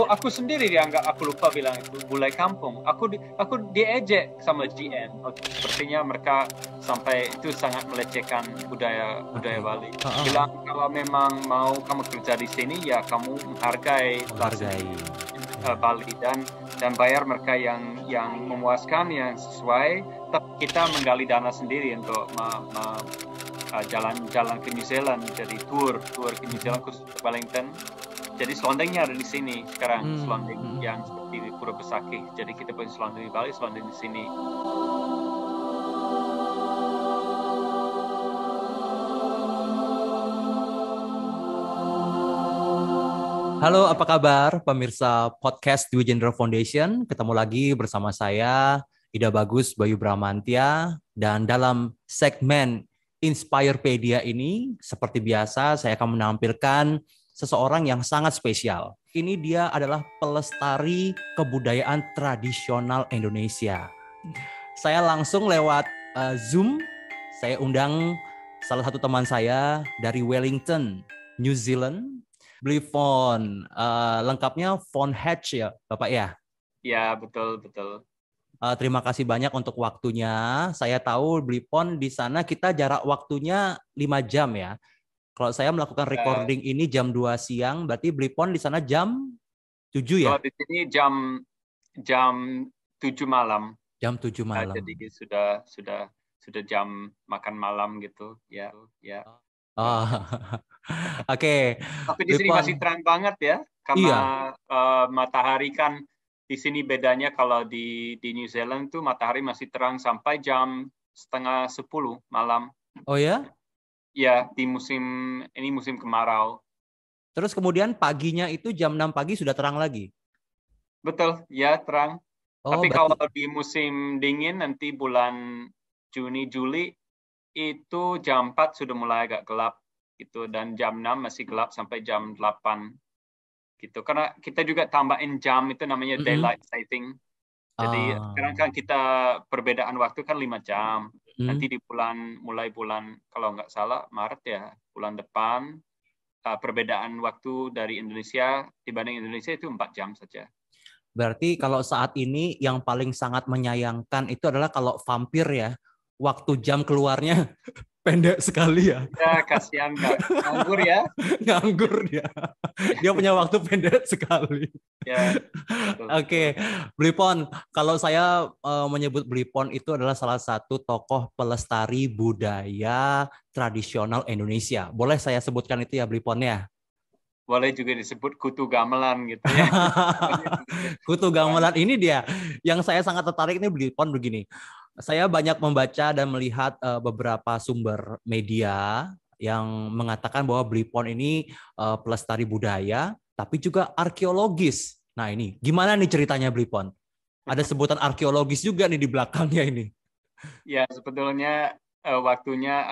Aku sendiri dianggap, aku lupa bilang itu bule kampung. Aku diejek sama GM. Sepertinya mereka sampai itu sangat melecehkan budaya Bali. Bilang kalau memang mau kamu kerja di sini ya kamu menghargai Bali dan bayar mereka yang memuaskan, yang sesuai. Tapi kita menggali dana sendiri untuk jalan-jalan ke New Zealand, jadi tour ke New Zealand khusus ke Wellington. Jadi selondingnya ada di sini sekarang, selonding yang seperti di Pura Besakih. Jadi kita punya selonding di Bali, selonding di sini. Halo, apa kabar pemirsa podcast Dwi Gender Foundation? Ketemu lagi bersama saya, Ida Bagus Bayu Bramantia. Dan dalam segmen Inspirepedia ini, seperti biasa, saya akan menampilkan seseorang yang sangat spesial. Ini dia adalah pelestari kebudayaan tradisional Indonesia. Saya langsung lewat Zoom, saya undang salah satu teman saya dari Wellington, New Zealand, beli phone. Lengkapnya phone Hatch ya, Bapak ya? Ya, betul. Terima kasih banyak untuk waktunya. Saya tahu beli phone di sana kita jarak waktunya 5 jam ya. Kalau saya melakukan recording ini jam 2 siang, berarti beli phone di sana jam 7 ya? Kalau di sini jam 7 malam. Jam 7 malam. Jadi sudah jam makan malam gitu. Ya. Oh. Oke. Tapi di sini masih terang banget ya, karena matahari kan di sini bedanya kalau di New Zealand tuh matahari masih terang sampai jam 9:30 malam. Oh ya? Ya, di musim kemarau. Terus kemudian paginya itu jam 6 pagi sudah terang lagi? Betul, ya terang. Oh, Tapi berarti... kalau di musim dingin nanti bulan Juni, Juli itu jam 4 sudah mulai agak gelap gitu, dan jam 6 masih gelap sampai jam 8 gitu. Karena kita juga tambahin jam itu namanya daylight saving. Jadi sekarang kan kita perbedaan waktu kan 5 jam. Nanti di mulai bulan kalau nggak salah Maret ya, bulan depan perbedaan waktu dari Indonesia dibanding Indonesia itu 4 jam saja. Berarti kalau saat ini yang paling sangat menyayangkan itu adalah kalau vampir ya, waktu jam keluarnya pendek sekali ya. Ya, kasihan Kak. Nganggur ya. Nganggur dia. Dia punya waktu pendek sekali. Ya. Oke, Blipon. Kalau saya menyebut Blipon itu adalah salah satu tokoh pelestari budaya tradisional Indonesia. Boleh saya sebutkan itu ya, Blipon ya? Boleh juga disebut kutu gamelan gitu ya. Kutu gamelan ini dia yang saya sangat tertarik ini Blipon begini. Saya banyak membaca dan melihat beberapa sumber media yang mengatakan bahwa Blipon ini pelestari budaya, tapi juga arkeologis. Nah ini, gimana nih ceritanya Blipon? Ada sebutan arkeologis juga nih di belakangnya ini. Ya, sebetulnya waktunya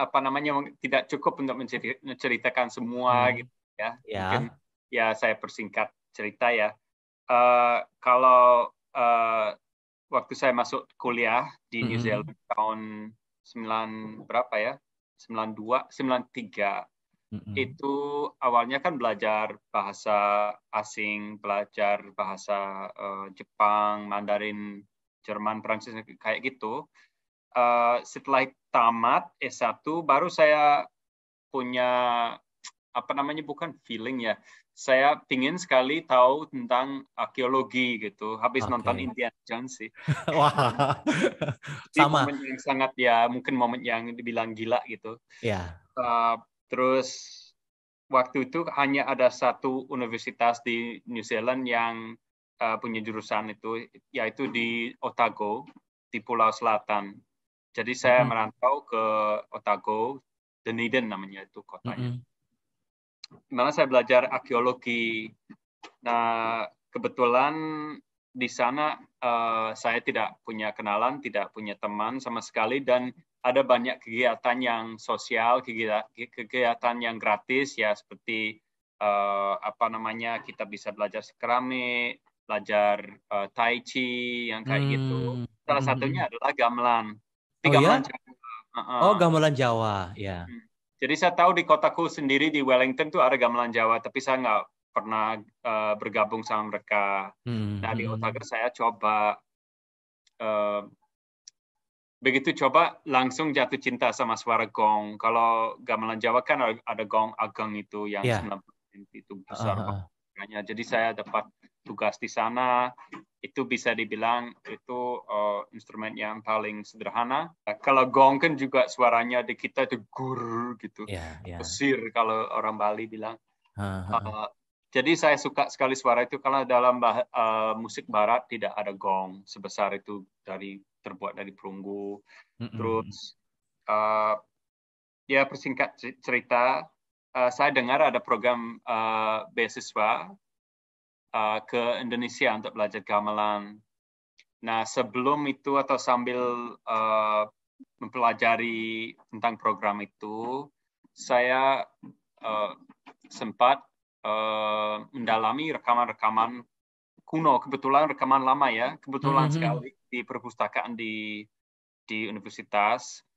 tidak cukup untuk menceritakan semua gitu ya. Mungkin ya saya persingkat cerita ya. Kalau waktu saya masuk kuliah di New Zealand tahun 92, 93 itu awalnya kan belajar bahasa asing, belajar bahasa Jepang, Mandarin, Jerman, Prancis kayak gitu. Setelah tamat S1 baru saya punya bukan feeling ya. Saya pingin sekali tahu tentang arkeologi gitu. Habis nonton Indiana Jones sih. Wah, sama. Momen yang sangat ya, mungkin momen yang dibilang gila gitu. Ya. Terus waktu itu hanya ada satu universitas di New Zealand yang punya jurusan itu, yaitu di Otago, di Pulau Selatan. Jadi saya merantau ke Otago, Dunedin namanya itu kotanya. Di mana saya belajar arkeologi. Nah, kebetulan di sana saya tidak punya kenalan, tidak punya teman sama sekali, dan ada banyak kegiatan yang sosial, kegiatan yang gratis ya, seperti kita bisa belajar keramik, belajar tai chi yang kayak gitu. Salah satunya adalah gamelan. Gamelan Jawa. Oh, gamelan Jawa, ya. Jadi saya tahu di kotaku sendiri di Wellington tuh ada gamelan Jawa, tapi saya pernah bergabung sama mereka. Nah, di Otago saya coba begitu coba langsung jatuh cinta sama suara gong. Kalau gamelan Jawa kan ada gong ageng itu yang 90% itu besar banget. Jadi saya dapat tugas di sana. Itu bisa dibilang itu instrumen yang paling sederhana. Kalau gong kan juga suaranya di kita itu gur gitu. Pesir kalau orang Bali bilang. Jadi saya suka sekali suara itu karena dalam musik barat tidak ada gong sebesar itu terbuat dari perunggu. Terus ya persingkat cerita, saya dengar ada program beasiswa ke Indonesia untuk belajar gamelan. Nah, sebelum itu atau sambil mempelajari tentang program itu, saya sempat mendalami rekaman-rekaman kuno, kebetulan rekaman lama ya, kebetulan sekali di perpustakaan di universitas,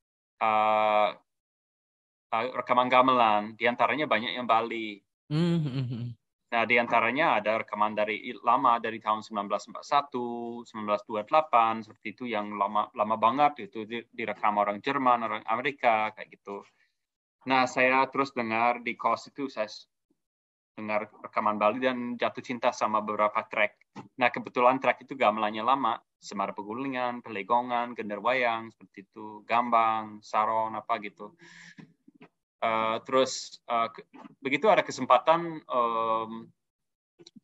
rekaman gamelan, diantaranya banyak yang Bali. Nah, diantaranya ada rekaman dari tahun 1941, 1928, seperti itu yang lama banget, itu direkam orang Jerman, orang Amerika, kayak gitu. Nah, saya terus dengar di kos itu, saya dengar rekaman Bali dan jatuh cinta sama beberapa track. Nah, kebetulan track itu gamelannya lama, Semar Pegulingan, Pelegongan, Genderwayang, seperti itu, Gambang, Saron, apa gitu. Terus begitu ada kesempatan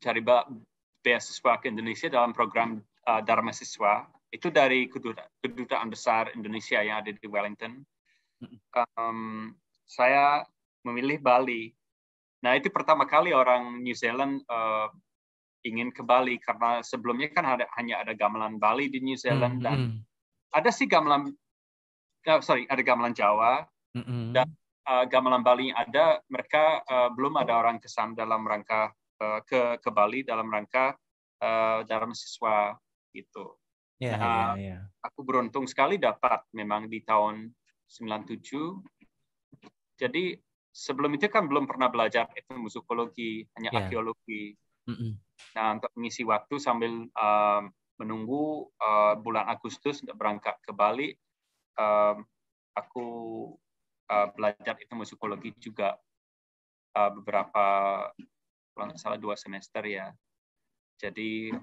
cari beasiswa ke Indonesia dalam program Dharma Siswa, itu dari Kedutaan Besar Indonesia yang ada di Wellington. Saya memilih Bali. Nah, itu pertama kali orang New Zealand ingin ke Bali karena sebelumnya kan hanya ada gamelan Bali di New Zealand dan ada sih ada gamelan Jawa dan gamelan Bali ada, mereka belum ada orang kesan dalam rangka ke Bali dalam rangka Dharma Siswa gitu. Aku beruntung sekali dapat memang di tahun 97. Jadi sebelum itu kan belum pernah belajar etnomusikologi, hanya arkeologi. Nah, untuk mengisi waktu sambil menunggu bulan Agustus untuk berangkat ke Bali, aku belajar etnomusikologi juga beberapa, kalau nggak salah 2 semester ya. Jadi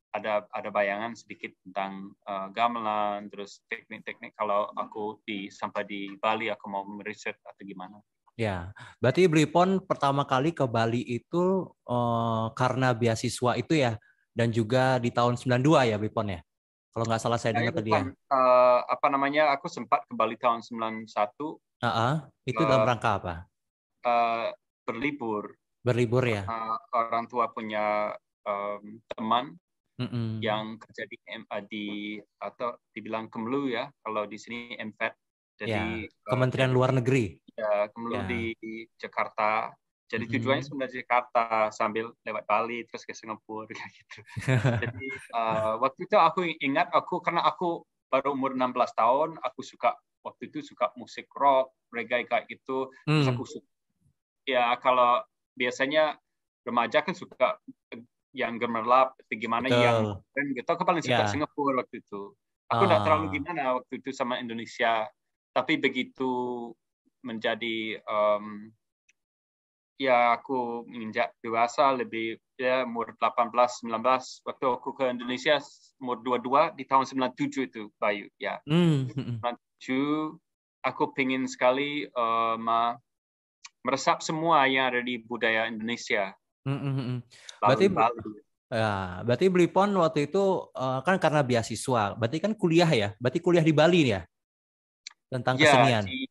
ada bayangan sedikit tentang gamelan, terus teknik-teknik kalau aku sampai di Bali aku mau meriset atau gimana. Ya, berarti Blipon pertama kali ke Bali itu karena beasiswa itu ya, dan juga di tahun 92 ya Blipon ya? Kalau nggak salah saya dengar tadi ya. Aku sempat ke Bali tahun 91. Itu dalam rangka apa? Berlibur. Berlibur ya? Orang tua punya teman yang kerja atau dibilang Kemlu ya, kalau di sini MFET. Jadi Kementerian Luar Negeri. Ya, Kemlu di Jakarta. Jadi tujuannya sebenarnya Jakarta sambil lewat Bali terus ke Singapura kayak gitu. Jadi waktu itu aku ingat karena aku baru umur 16 tahun, aku waktu itu suka musik rock, reggae kayak gitu. Terus aku kalau biasanya remaja kan suka yang gemerlap, gimana yang gitu. Aku paling suka Singapura waktu itu. Aku nggak terlalu gimana waktu itu sama Indonesia, tapi begitu menjadi aku menginjak dewasa lebih umur 18-19 waktu aku ke Indonesia umur 22 di tahun 97 itu Bayu ya. 97 aku pingin sekali meresap semua yang ada di budaya Indonesia. Berarti Blipon waktu itu kan karena beasiswa, berarti kan kuliah ya? Berarti kuliah di Bali ya? Tentang kesenian. Di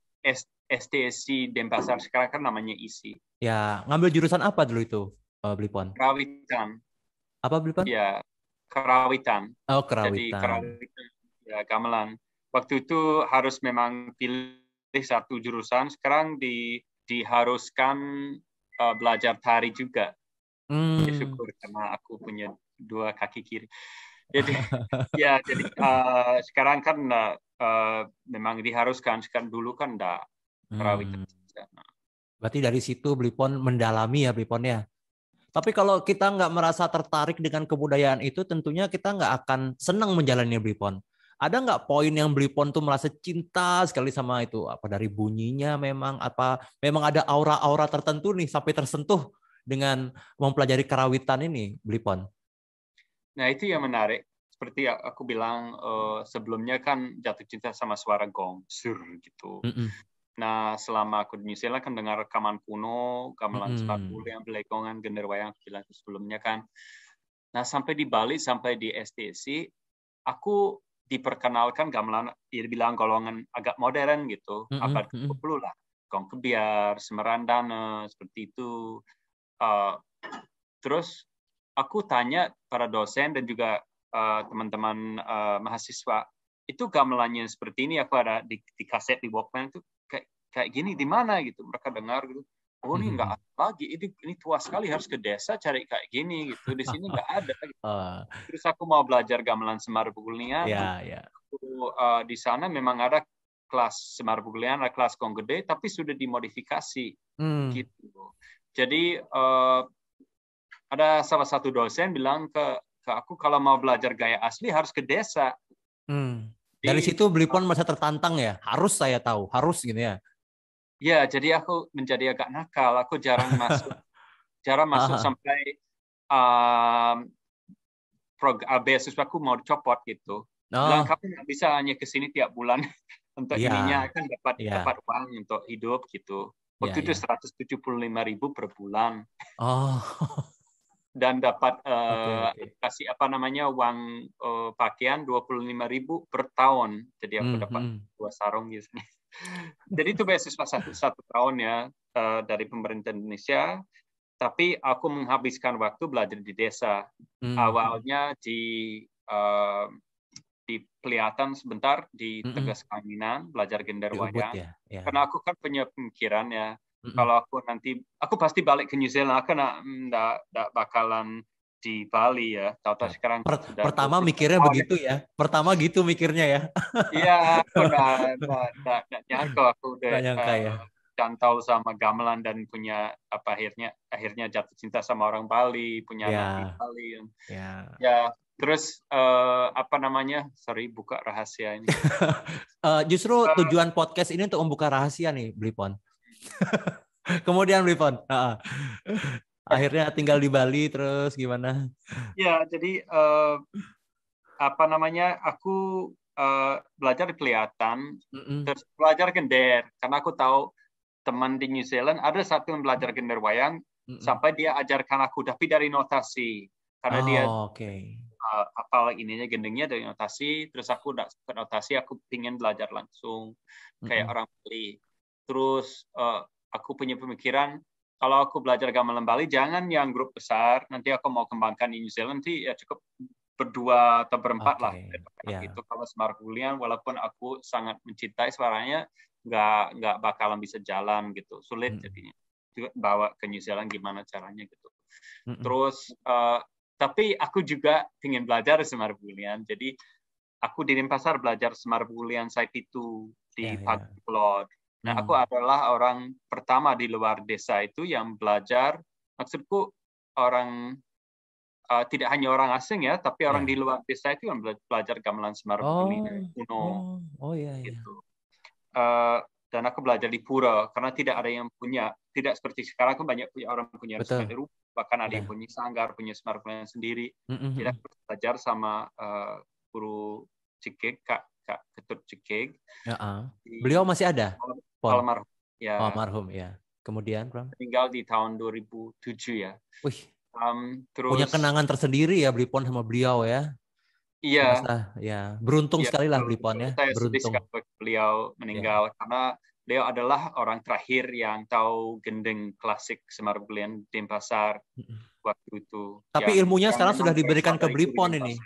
STSC Denpasar, sekarang kan namanya ISI. Ya, ngambil jurusan apa dulu itu, Blipon? Kerawitan. Apa Blipon? Ya, kerawitan. Oh, kerawitan. Jadi kerawitan, ya gamelan. Waktu itu harus memang pilih satu jurusan. Sekarang diharuskan belajar tari juga. Ya, syukur karena aku punya 2 kaki kiri. Jadi sekarang kan memang diharuskan, sekarang dulu kan enggak kerawitan. Berarti dari situ Blipon mendalami ya Blipon ya. Tapi kalau kita nggak merasa tertarik dengan kebudayaan itu, tentunya kita nggak akan senang menjalani Blipon. Ada nggak poin yang Blipon tuh merasa cinta sekali sama itu? Apa dari bunyinya memang, apa memang ada aura-aura tertentu nih sampai tersentuh dengan mempelajari karawitan ini, Blipon? Nah, itu yang menarik. Seperti aku bilang sebelumnya kan jatuh cinta sama suara gong, sur gitu. Nah, selama aku di New Zealand kan dengar rekaman kuno, gamelan Semar Bulian, Belegongan, Genderwayang, aku bilang sebelumnya kan. Nah, sampai di Bali, sampai di STC, aku diperkenalkan gamelan, dibilang golongan agak modern gitu, abad ke-20 lah. Gong Kebiar, Semerandana, seperti itu. Terus aku tanya para dosen dan juga teman-teman mahasiswa, itu gamelannya seperti ini, aku ada di kaset di Walkman itu kayak gini di mana gitu, mereka dengar gitu. Oh, ini nggak ada lagi, ini tua sekali, harus ke desa cari kayak gini gitu, di sini nggak ada gitu. Terus aku mau belajar gamelan Semar Bulian, di sana memang ada kelas Semar Bulian, ada kelas gong gede, tapi sudah dimodifikasi gitu. Jadi ada salah satu dosen bilang ke aku, kalau mau belajar gaya asli harus ke desa. Dari situ Blipon merasa tertantang ya, harus saya tahu, harus gitu ya. Ya, jadi aku menjadi agak nakal. Aku jarang masuk sampai beasiswaku mau dicopot gitu. Bilang kamu nggak bisa hanya ke sini tiap bulan untuk ininya, kan dapat uang untuk hidup gitu. Waktu itu 175.000 per bulan. Dan dapat kasih uang pakaian 25.000 per tahun. Jadi aku dapat 2 sarung gitu. Jadi itu beasiswa satu tahun ya dari pemerintah Indonesia. Tapi aku menghabiskan waktu belajar di desa. Awalnya di Peliatan sebentar, di Tegas Kaminan, belajar genderwayang. Karena aku kan punya pemikiran ya, kalau aku pasti balik ke New Zealand, aku nggak bakalan di Bali ya. Tahu-tahu sekarang pertama mikirnya begitu ya. Pertama gitu mikirnya ya. Iya, aku nggak nyangka aku udah cantol sama gamelan dan punya akhirnya jatuh cinta sama orang Bali, punya anak di Bali. Ya, terus sorry, buka rahasia ini. Justru tujuan podcast ini untuk membuka rahasia nih, Blipon. Kemudian Blipon, akhirnya tinggal di Bali, terus gimana? Ya, jadi aku belajar di Peliatan, terus belajar gender, karena aku tahu teman di New Zealand ada satu yang belajar genderwayang, sampai dia ajarkan aku, tapi dari notasi, karena dia hafal ininya gendengnya dari notasi. Terus aku udah suka notasi, aku pengen belajar langsung kayak orang Bali. Terus aku punya pemikiran, kalau aku belajar gamelan Bali jangan yang grup besar, nanti aku mau kembangkan di New Zealand sih ya cukup berdua atau berempat lah. Itu kalau Semar Bulian, walaupun aku sangat mencintai suaranya, nggak bakalan bisa jalan gitu, sulit jadinya bawa ke New Zealand gimana caranya gitu. Terus tapi aku juga ingin belajar Semar Bulian, jadi aku di Denpasar belajar Semar Bulian Site itu di Paglod. Nah, aku adalah orang pertama di luar desa itu yang belajar, maksudku orang tidak hanya orang asing ya, tapi orang di luar desa itu yang belajar gamelan Semar Bulian kuno. Gitu. Dan aku belajar di pura, karena tidak ada yang punya, tidak seperti sekarang kan banyak orang punya instrumen Eropa, bahkan ada yang punya sanggar, punya Semar Bulian sendiri. Jadi aku belajar sama guru Cikeg, Kak Ketut Cikeg. Beliau masih ada? Almarhum. Ya. Almarhum ya. Kemudian, meninggal di tahun 2007 ya. Wih. Terus punya kenangan tersendiri ya Blipon sama beliau ya. Iya. Beruntung sekali lah Blipon ya. Saya sedih beruntung sekali beliau meninggal karena beliau adalah orang terakhir yang tahu gendeng klasik Semar Bulian Denpasar waktu itu. Tapi ilmunya sekarang sudah diberikan ke Blipon ini.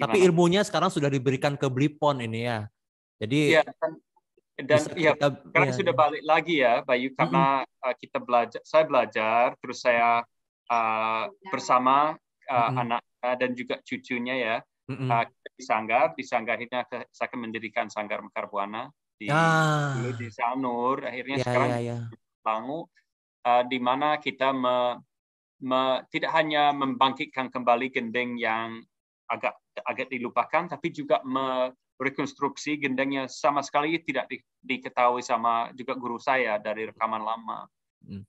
Tapi ilmunya sekarang sudah diberikan ke Blipon ini ya. Jadi sekarang sudah balik lagi ya Bayu, karena saya belajar, terus saya bersama anak dan juga cucunya ya, di sanggar ini saya akan mendirikan Sanggar Mekar Buana di Sanur, akhirnya sekarang Langu, di mana kita tidak hanya membangkitkan kembali gending yang agak dilupakan, tapi juga merekonstruksi gending yang sama sekali tidak diketahui sama juga guru saya dari rekaman lama.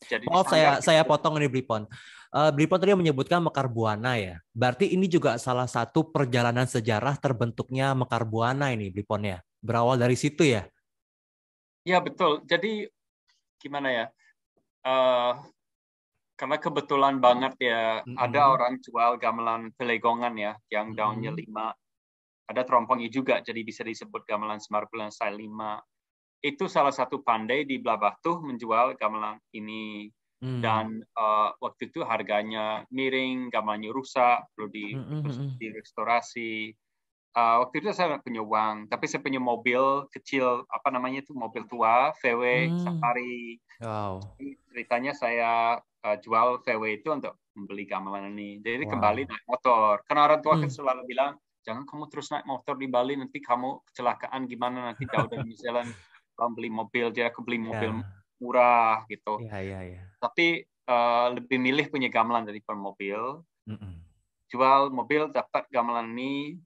Jadi Maaf disanggar saya potong ini Blipon. Blipon tadi menyebutkan Mekar Buana ya. Berarti ini juga salah satu perjalanan sejarah terbentuknya Mekar Buana ini Blipon ya. Berawal dari situ ya. Ya betul. Jadi gimana ya? Karena kebetulan banget ya ada orang jual gamelan pelegongan ya yang daunnya 5. Ada terompongnya juga, jadi bisa disebut gamelan Semar Bulan Style 5. Itu salah satu pandai di Belah Batu menjual gamelan ini. Dan waktu itu harganya miring, gamelannya rusak, perlu direstorasi. Waktu itu saya nggak punya uang, tapi saya punya mobil kecil, apa namanya itu, mobil tua, VW Safari. Wow. Ceritanya saya jual VW itu untuk membeli gamelan ini. Jadi kembali naik motor. Karena orang tua kan selalu bilang, jangan kamu terus naik motor di Bali, nanti kamu kecelakaan gimana, nanti jauh dari New Zealand. Kalau beli mobil, jadi aku beli mobil murah gitu. Tapi lebih milih punya gamelan daripada mobil. Jual mobil, dapat gamelan ini,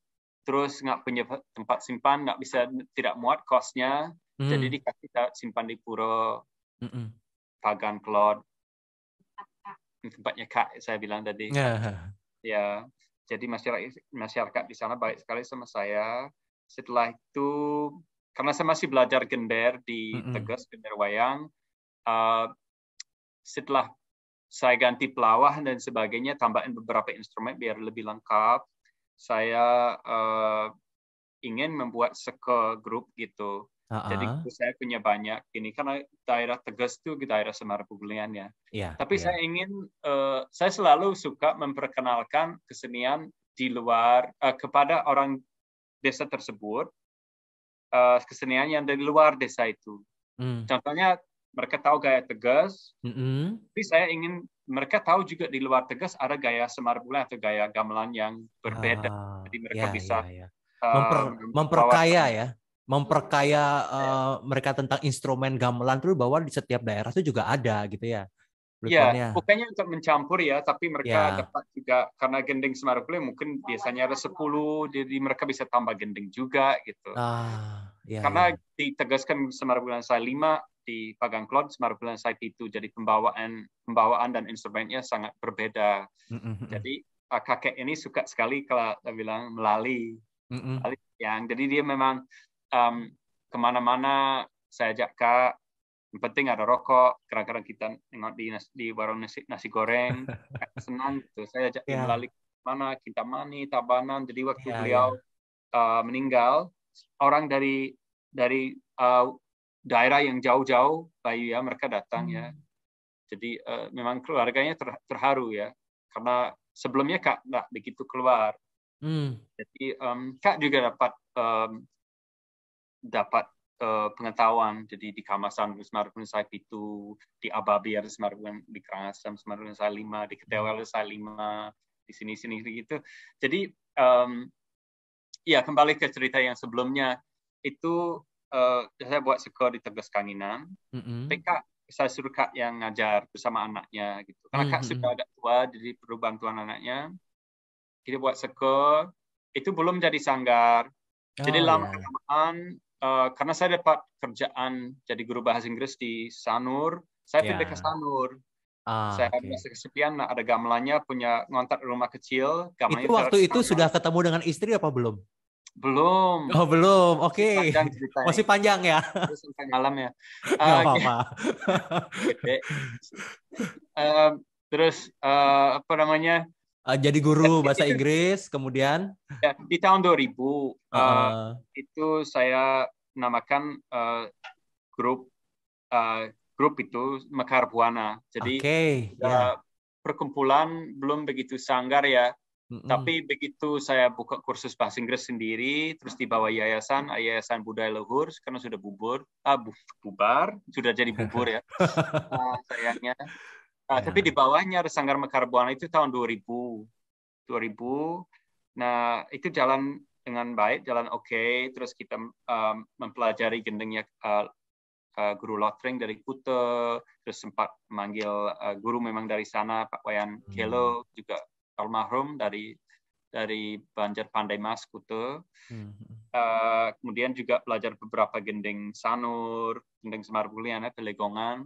terus nggak punya tempat simpan, nggak bisa, tidak muat kosnya, jadi dikasih simpan di pura Pagan Klod, tempatnya Kak saya bilang tadi. Ya, jadi masyarakat di sana baik sekali sama saya. Setelah itu, karena saya masih belajar gender di Tegas, gender wayang, setelah saya ganti pelawah dan sebagainya, tambahin beberapa instrumen biar lebih lengkap, saya ingin membuat grup gitu. Jadi saya punya banyak ini, karena daerah Tegas itu daerah Semar Bubulian ya. Tapi saya saya selalu suka memperkenalkan kesenian di luar kepada orang desa tersebut, kesenian yang dari luar desa itu. Contohnya mereka tahu gaya Tegas, tapi saya ingin mereka tahu juga di luar Tegas ada gaya Semar Bubulian atau gaya gamelan yang berbeda. Jadi mereka bisa memperkaya mereka tentang instrumen gamelan itu, bahwa di setiap daerah itu juga ada gitu ya. Ya, bukannya untuk mencampur ya, tapi mereka dapat juga, karena gending Semar Bubulian mungkin biasanya ada 10, jadi mereka bisa tambah gending juga gitu. Karena ditegaskan Semar Bubulian Style 5 di Pagang Klod, Semar Bubulian Style itu, jadi pembawaan dan instrumennya sangat berbeda. Jadi kakek ini suka sekali kalau saya bilang melali. Jadi dia memang kemana-mana saya ajak Kak, yang penting ada rokok, kadang-kadang kita tengok di warung nasi goreng, senang gitu. Saya ajak dia melali mana, Kintamani, Tabanan. Jadi waktu beliau meninggal, orang dari daerah yang jauh-jauh, Bayu ya, mereka datang ya. Jadi memang keluarganya terharu ya, karena sebelumnya Kak nggak begitu keluar. Jadi Kak juga dapat pengetahuan. Jadi di Kamasan Semar Bubulian Style itu, di Ababi ada Semar Bubulian, di Karangasem Semar Bubulian Style 5, di Ketewel Style 5, di sini gitu. Jadi ya kembali ke cerita yang sebelumnya itu, saya buat skor di Tegas Kanginan. Kak, saya suruh Kak yang ngajar bersama anaknya gitu. Karena Kak sudah agak tua, jadi perlu bantuan anaknya. Kita buat skor, itu belum jadi sanggar. Jadi lama-kelamaan, karena saya dapat kerjaan jadi guru bahasa Inggris di Sanur, saya pindah ke Sanur. Saya merasa kesepian, ada gamelannya, punya ngontrak rumah kecil. Itu waktu itu sudah ketemu dengan istri apa belum? Belum. Oh belum, oke. Panjang ceritanya. Masih panjang ya? Sampai malam ya. Nggak apa-apa. Terus apa namanya? Jadi guru bahasa Inggris, kemudian? Ya, di tahun 2000 itu saya namakan grup itu Mekar Buana. Jadi perkumpulan belum begitu sanggar ya. Tapi begitu saya buka kursus bahasa Inggris sendiri, terus di bawah Yayasan Budaya Luhur, karena sudah bubar, sudah jadi bubur ya, sayangnya. Tapi di bawahnya ada Sanggar Mekar Buana itu tahun 2000. Nah, itu jalan dengan baik, jalan oke. Terus kita mempelajari gendengnya guru lotreng dari Kuta, terus sempat manggil guru memang dari sana, Pak Wayan Kelo, juga almarhum dari Banjar Pandai Mas Kuta. Kemudian juga belajar beberapa gending Sanur, gending Semar Bulian, Pelegongan,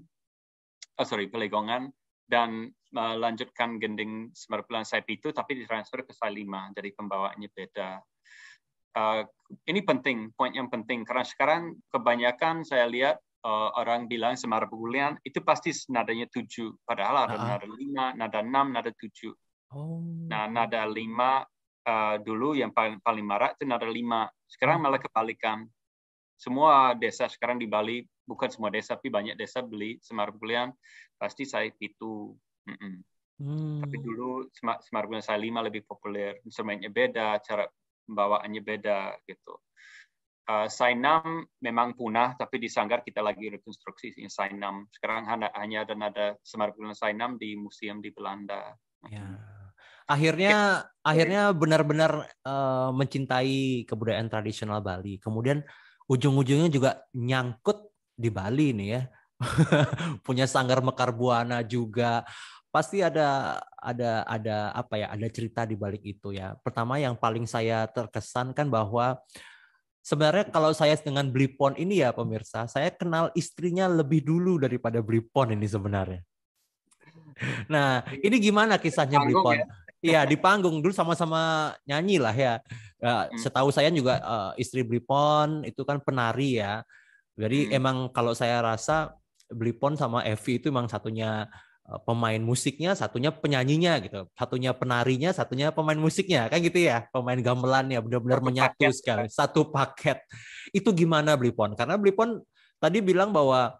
dan melanjutkan gending Semar Bulian Sai Pitu, tapi ditransfer ke Sai Lima, jadi pembawaannya beda. Ini penting, poin yang penting, karena sekarang kebanyakan saya lihat orang bilang Semar Bulian itu pasti nadanya 7, padahal ada nada 5, nada 6, nada 7. Nah, nada 5 dulu yang paling marak itu nada 5. Sekarang malah kebalikan. Semua desa sekarang di Bali, bukan semua desa, tapi banyak desa beli Semar Bulian, pasti Sai Pitu. Tapi dulu Semar Bulian Sai Lima lebih populer, instrumennya beda, cara pembawaannya beda gitu. Sai 6 memang punah, tapi di Sanggar kita lagi rekonstruksi Sai 6. Sekarang hanya ada nada Semar Bulian Sai 6 di museum di Belanda. Ya. Akhirnya benar-benar mencintai kebudayaan tradisional Bali. Kemudian ujung-ujungnya juga nyangkut di Bali nih ya. Punya Sanggar Mekar Buana juga. Pasti ada apa ya? Ada cerita di balik itu ya. Pertama yang paling saya terkesan kan bahwa sebenarnya kalau saya dengan Blipon ini ya pemirsa, saya kenal istrinya lebih dulu daripada Blipon ini sebenarnya. Nah, ini gimana kisahnya Blipon? Iya, di panggung dulu sama-sama nyanyi lah ya. Setahu saya juga istri Blipon itu kan penari ya. Jadi emang kalau saya rasa Blipon sama Evi itu emang satunya pemain musiknya, satunya penyanyinya gitu. Satunya penarinya, satunya pemain musiknya. Kan gitu ya, pemain gamelannya benar-benar menyatu sekali. Satu paket. Itu gimana Blipon? Karena Blipon tadi bilang bahwa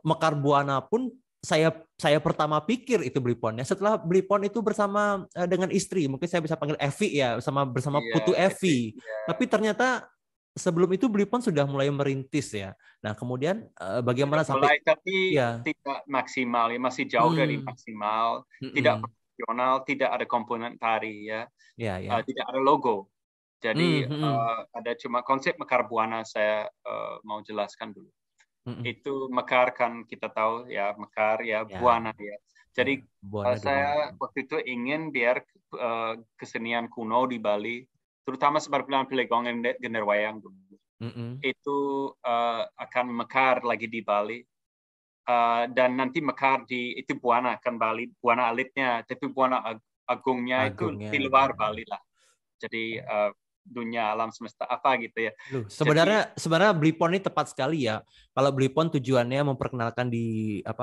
Mekar Buana pun saya pertama pikir itu Bliponnya. Setelah Blipon itu bersama dengan istri, mungkin saya bisa panggil Evi ya, bersama Putu Evi. Tapi ternyata sebelum itu Blipon sudah mulai merintis ya. Nah kemudian bagaimana sampai tapi tidak maksimal ya, masih jauh dari maksimal, tidak profesional, tidak ada komponen tari ya, tidak ada logo. Jadi ada cuma konsep Mekar Buana saya mau jelaskan dulu. Itu mekar kan kita tahu ya, mekar ya, buana ya. Jadi saya waktu itu ingin biar kesenian kuno di Bali, terutama Semar Bulian Pelegongan Gender Wayang dulu, itu akan mekar lagi di Bali. Dan nanti mekar itu buana kan Bali, buana alitnya, tapi buana agungnya itu di luar Bali lah. Jadi dunia alam semesta apa gitu ya. Sebenarnya Blipon ini tepat sekali ya. Kalau Blipon tujuannya memperkenalkan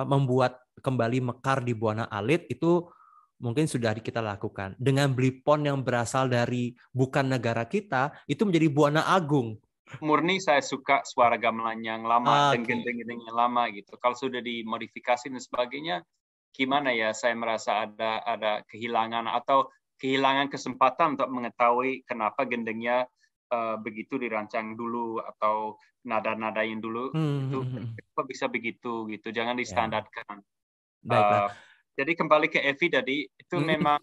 membuat kembali mekar di Buana Alit itu mungkin sudah kita lakukan. Dengan Blipon yang berasal dari bukan negara kita itu menjadi Buana Agung. Murni saya suka suara gamelan yang lama dan gendeng-gendeng yang lama gitu. Kalau sudah dimodifikasi dan sebagainya, gimana ya? Saya merasa ada kehilangan atau kehilangan kesempatan untuk mengetahui kenapa gendengnya begitu dirancang dulu atau nada-nada yang dulu itu kenapa bisa begitu gitu. Jangan distandarkan. Jadi kembali ke Evi tadi itu memang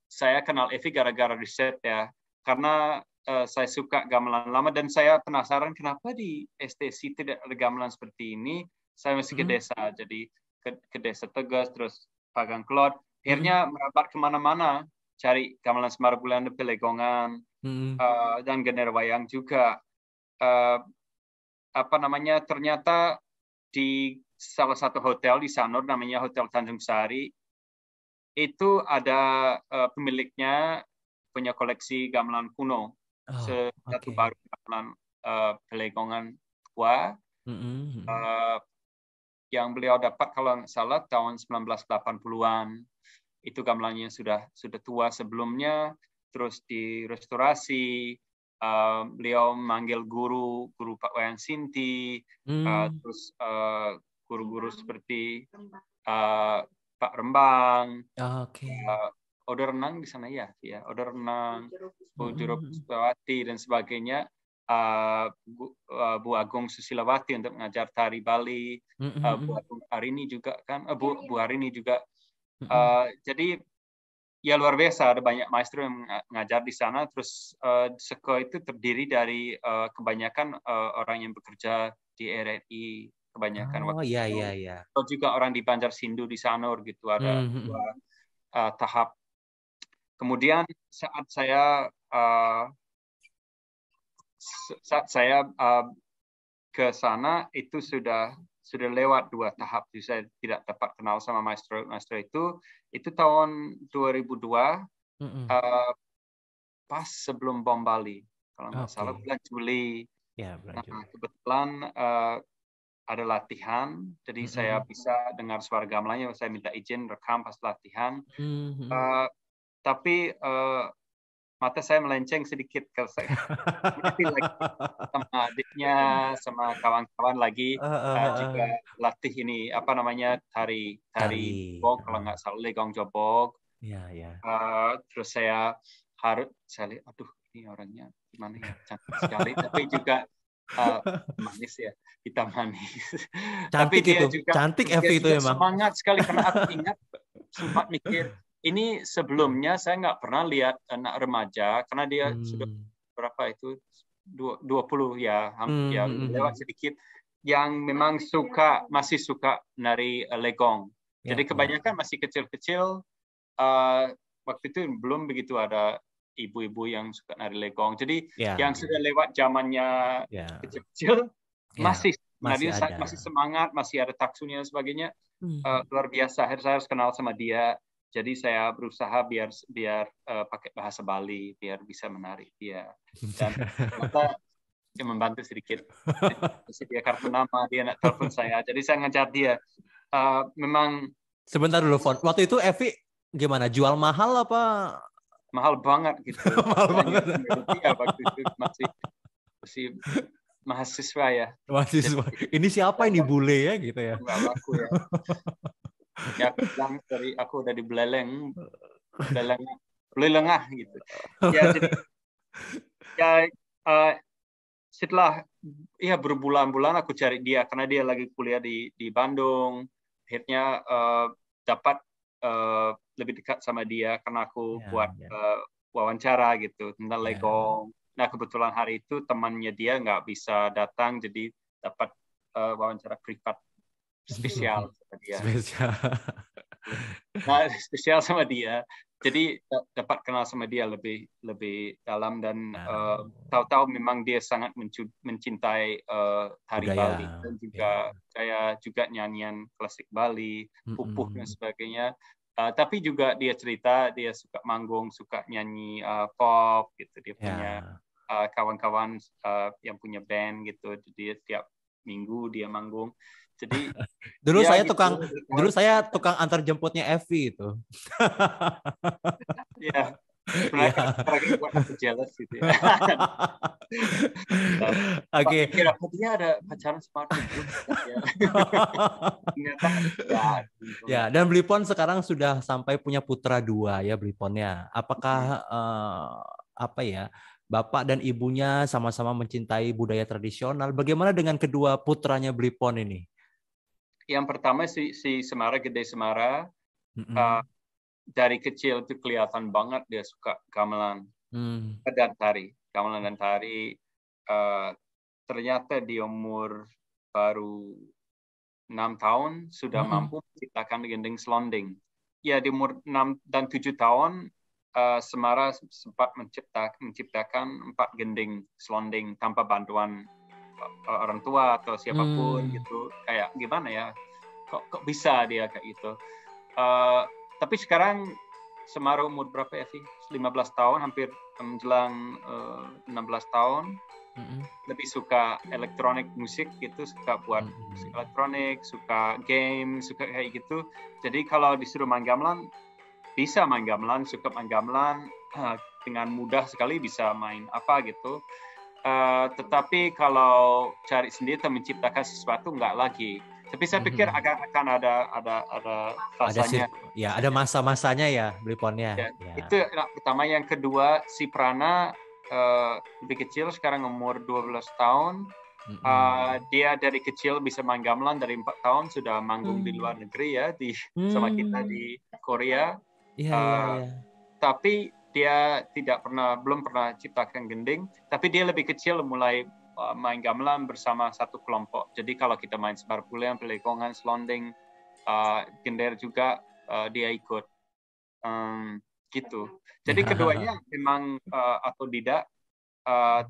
saya kenal Evi gara-gara riset ya, karena saya suka gamelan lama dan saya penasaran kenapa di STC tidak ada gamelan seperti ini. Saya masih ke desa, jadi ke desa Tegas terus Pagang Klot. Akhirnya merapat kemana-mana, cari gamelan Semar Bulian Pelegongan dan Gender Wayang juga. Ternyata di salah satu hotel di Sanur namanya Hotel Tanjung Sari itu ada pemiliknya punya koleksi gamelan kuno, satu baru gamelan Pelegongan tua. Yang beliau dapat kalau nggak salah tahun 1980-an. Itu gamelannya sudah tua sebelumnya, terus direstorasi. Beliau manggil guru Pak Wayan Sinti, terus guru-guru seperti Pak Rembang, Oda Renang di sana ya, Oda Renang, Bu Juru Puspawati dan sebagainya. Bu Agung Susilawati untuk mengajar tari Bali, Bu Agung Harini juga kan, Bu Harini juga. Jadi Ya luar biasa, ada banyak maestro yang ngajar di sana. Terus Seko itu terdiri dari kebanyakan orang yang bekerja di RRI, kebanyakan Oh, waktu iya, itu. iya, iya. Atau juga orang di Banjarsindu di Sanur gitu, ada dua tahap. Kemudian saat saya ke sana itu sudah lewat 2 tahap. Jadi saya tidak dapat kenal sama maestro itu tahun 2002 pas sebelum bom Bali kalau nggak salah bulan Juli. Ya, bulan Juli. Kebetulan ada latihan, jadi saya bisa dengar suara gamelannya. Saya minta izin rekam pas latihan. Tapi mata saya melenceng sedikit kalau saya lagi sama adiknya, sama kawan-kawan lagi juga latih ini apa namanya tari jobog kalau nggak salah legong jobog. Terus saya lihat, aduh ini orangnya gimana ya, cantik sekali, tapi juga manis ya, hitam manis. Cantik tapi dia itu, juga cantik Evi itu emang. Semangat sekali karena aku ingat sempat mikir ini sebelumnya saya nggak pernah lihat anak remaja karena dia sudah berapa itu 20 ya, ya lewat sedikit yang memang masih suka nari legong. Jadi kebanyakan masih kecil-kecil. Waktu itu belum begitu ada ibu-ibu yang suka nari legong. Jadi yang sudah lewat zamannya kecil-kecil masih semangat, masih ada taksunya dan sebagainya. Luar biasa. Saya harus kenal sama dia. Jadi saya berusaha biar pakai bahasa Bali biar bisa menari dia. Dan ternyata dia membantu sedikit. Dia kartu nama, dia nak telepon saya. Jadi saya ngajar dia. Memang sebentar dulu, Fon. Waktu itu Evi gimana? Jual mahal apa? Mahal banget gitu. Mahal banget. Ya, waktu itu masih mahasiswa ya. Mahasiswa. Ini siapa ini bule ya gitu ya? Enggak laku ya. Ya aku bilang aku udah di belelengah gitu. Ya jadi setelah berbulan-bulan aku cari dia karena dia lagi kuliah di Bandung. Akhirnya dapat lebih dekat sama dia karena aku buat wawancara gitu tentang legong. Nah kebetulan hari itu temannya dia nggak bisa datang, jadi dapat wawancara privat spesial sama dia. Spesial sama dia. Jadi dapat kenal sama dia lebih dalam dan tahu-tahu memang dia sangat mencintai tari Bali dan juga nyanyian klasik Bali, pupuh dan sebagainya. Tapi juga dia cerita dia suka manggung, suka nyanyi pop gitu. Dia punya kawan-kawan yang punya band gitu. Jadi tiap minggu dia manggung. Jadi dulu saya tukang antar jemputnya Evi itu. Iya. Sebenarnya buat aku jealous gitu ya. Oke. Kira-kira ada pacaran smart gitu. Ya, dan Blipon sekarang sudah sampai punya putra 2 ya Bliponnya. Apakah Bapak dan ibunya sama-sama mencintai budaya tradisional? Bagaimana dengan kedua putranya Blipon ini? Yang pertama si Semara, Gede Semara, dari kecil itu kelihatan banget dia suka gamelan dan tari. Gamelan dan tari. Ternyata di umur baru 6 tahun sudah mampu menciptakan gending selonding. Ya di umur 6 dan 7 tahun Semara sempat menciptakan 4 gending selonding tanpa bantuan orang tua atau siapapun gitu. Kayak gimana ya? Kok bisa dia kayak gitu? Tapi sekarang Semara umur berapa ya sih? 15 tahun, hampir menjelang 16 tahun. Lebih suka elektronik musik gitu, suka buat musik elektronik, suka game, suka kayak gitu. Jadi kalau disuruh main gamelan, bisa main gamelan, suka main gamelan, dengan mudah sekali bisa main apa gitu. Tetapi kalau cari sendiri atau menciptakan sesuatu enggak lagi. Tapi saya pikir akan ada fasanya. Ada masa-masanya ya Bliponnya. Itu yang pertama. Yang kedua si Prana lebih kecil, sekarang umur 12 tahun. Dia dari kecil bisa main gamelan, dari 4 tahun sudah manggung di luar negeri ya sama kita di Korea. tapi dia belum pernah ciptakan gending, tapi dia lebih kecil mulai main gamelan bersama satu kelompok. Jadi kalau kita main Semar Bulan, Pelekongan, Selonding, gender juga dia ikut. Gitu. Jadi keduanya memang otodidak,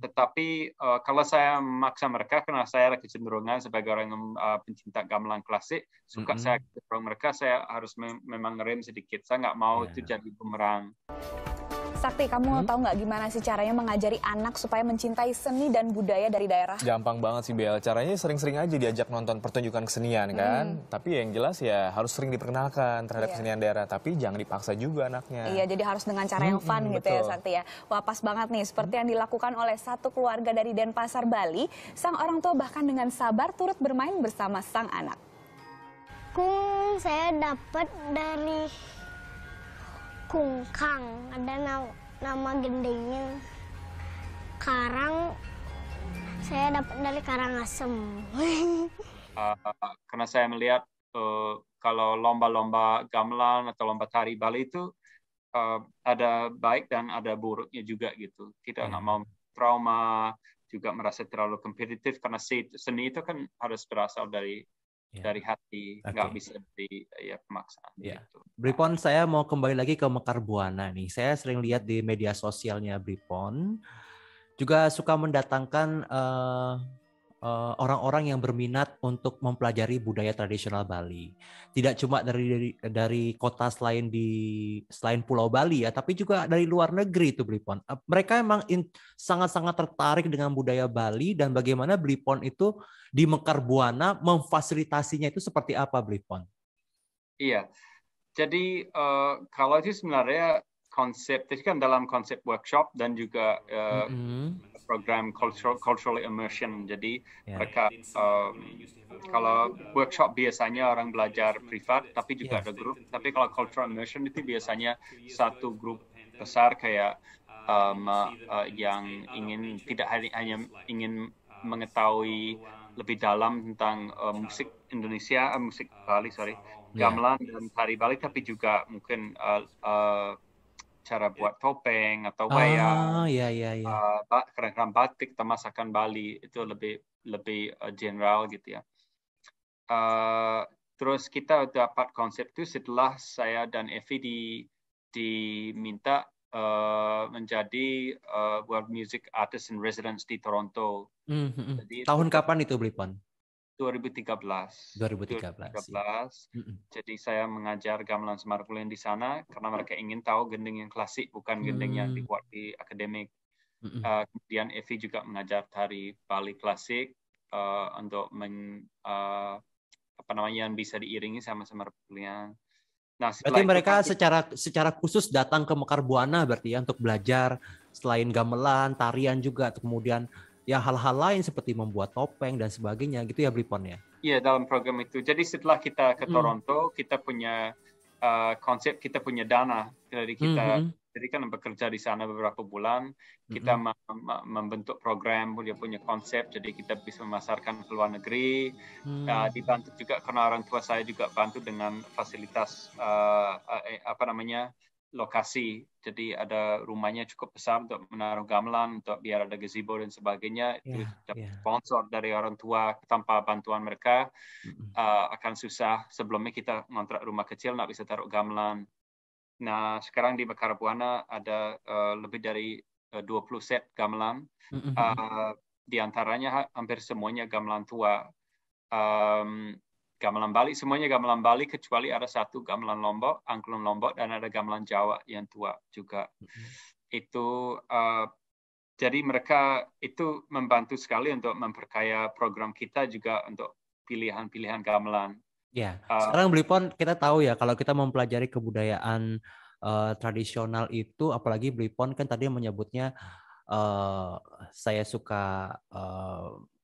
tetapi kalau saya memaksa mereka, karena saya ada kecenderungan sebagai orang yang pencinta gamelan klasik, saya dorong mereka, saya harus memang ngerem sedikit. Saya nggak mau itu jadi bumerang. Sakti, kamu tahu nggak gimana sih caranya mengajari anak supaya mencintai seni dan budaya dari daerah? Gampang banget sih, Bel. Caranya sering-sering aja diajak nonton pertunjukan kesenian kan. Tapi yang jelas ya harus sering diperkenalkan terhadap kesenian daerah. Tapi jangan dipaksa juga anaknya. Iya, jadi harus dengan cara yang fun gitu ya, Sakti ya. Wah, pas banget nih. Seperti yang dilakukan oleh satu keluarga dari Denpasar, Bali. Sang orang tua bahkan dengan sabar turut bermain bersama sang anak. Saya dapat dari kungkang, ada nama gendingnya. Karang saya dapat dari Karangasem. Karena saya melihat kalau lomba-lomba gamelan atau lomba tari Bali itu ada baik dan ada buruknya juga gitu. Kita nggak mau trauma, juga merasa terlalu kompetitif, karena seni itu kan harus berasal dari hati, nggak bisa dari pemaksaan. Gitu. Bripon, saya mau kembali lagi ke Mekar Buana nih. Saya sering lihat di media sosialnya Bripon juga suka mendatangkan orang-orang yang berminat untuk mempelajari budaya tradisional Bali. Tidak cuma dari kota selain Pulau Bali ya, tapi juga dari luar negeri itu Bripon. Mereka memang sangat-sangat tertarik dengan budaya Bali, dan bagaimana Bripon itu di Mekar Buana memfasilitasinya itu seperti apa, Bripon? Iya. Jadi kalau itu sebenarnya konsep, itu kan dalam konsep workshop dan juga program cultural immersion. Jadi mereka kalau workshop biasanya orang belajar privat, tapi juga ada grup. Tapi kalau cultural immersion itu biasanya satu grup besar kayak yang tidak hanya ingin mengetahui lebih dalam tentang musik Indonesia, musik Bali, gamelan dan tari Bali, tapi juga mungkin cara buat topeng atau wayang, keran-keran batik atau masakan Bali, itu lebih general gitu ya. Terus kita dapat konsep itu setelah saya dan Evi diminta menjadi World Music Artist in Residence di Toronto. Jadi, tahun kapan itu, Bripon? 2013. Jadi saya mengajar gamelan Semar Bulan di sana karena mereka ingin tahu gending yang klasik, bukan gending yang dibuat di akademik. Kemudian Evi juga mengajar tari Bali klasik untuk yang bisa diiringi sama Semar Bulan. Nah, berarti mereka secara khusus datang ke Mekar Buana berarti ya untuk belajar selain gamelan, tarian juga, kemudian ya hal-hal lain seperti membuat topeng dan sebagainya gitu ya, Bripon ya? Iya, dalam program itu. Jadi setelah kita ke Toronto, kita punya konsep, kita punya dana. Jadi kita kan bekerja di sana beberapa bulan, kita membentuk program, dia punya konsep, jadi kita bisa memasarkan ke luar negeri. Dibantu juga karena orang tua saya juga bantu dengan fasilitas lokasi. Jadi ada rumahnya cukup besar untuk menaruh gamelan, untuk biar ada gazebo dan sebagainya. Itu sponsor dari orang tua. Tanpa bantuan mereka akan susah. Sebelumnya kita ngontrak rumah kecil, nggak bisa taruh gamelan. Nah, sekarang di Mekar Buana ada lebih dari 20 set gamelan. Di antaranya hampir semuanya gamelan tua. Gamelan Bali, semuanya gamelan Bali kecuali ada satu gamelan Lombok, angklung Lombok, dan ada gamelan Jawa yang tua juga. Itu jadi mereka itu membantu sekali untuk memperkaya program kita juga untuk pilihan-pilihan gamelan. Ya, sekarang Bripon kita tahu ya kalau kita mempelajari kebudayaan tradisional itu, apalagi Bripon kan tadi menyebutnya saya suka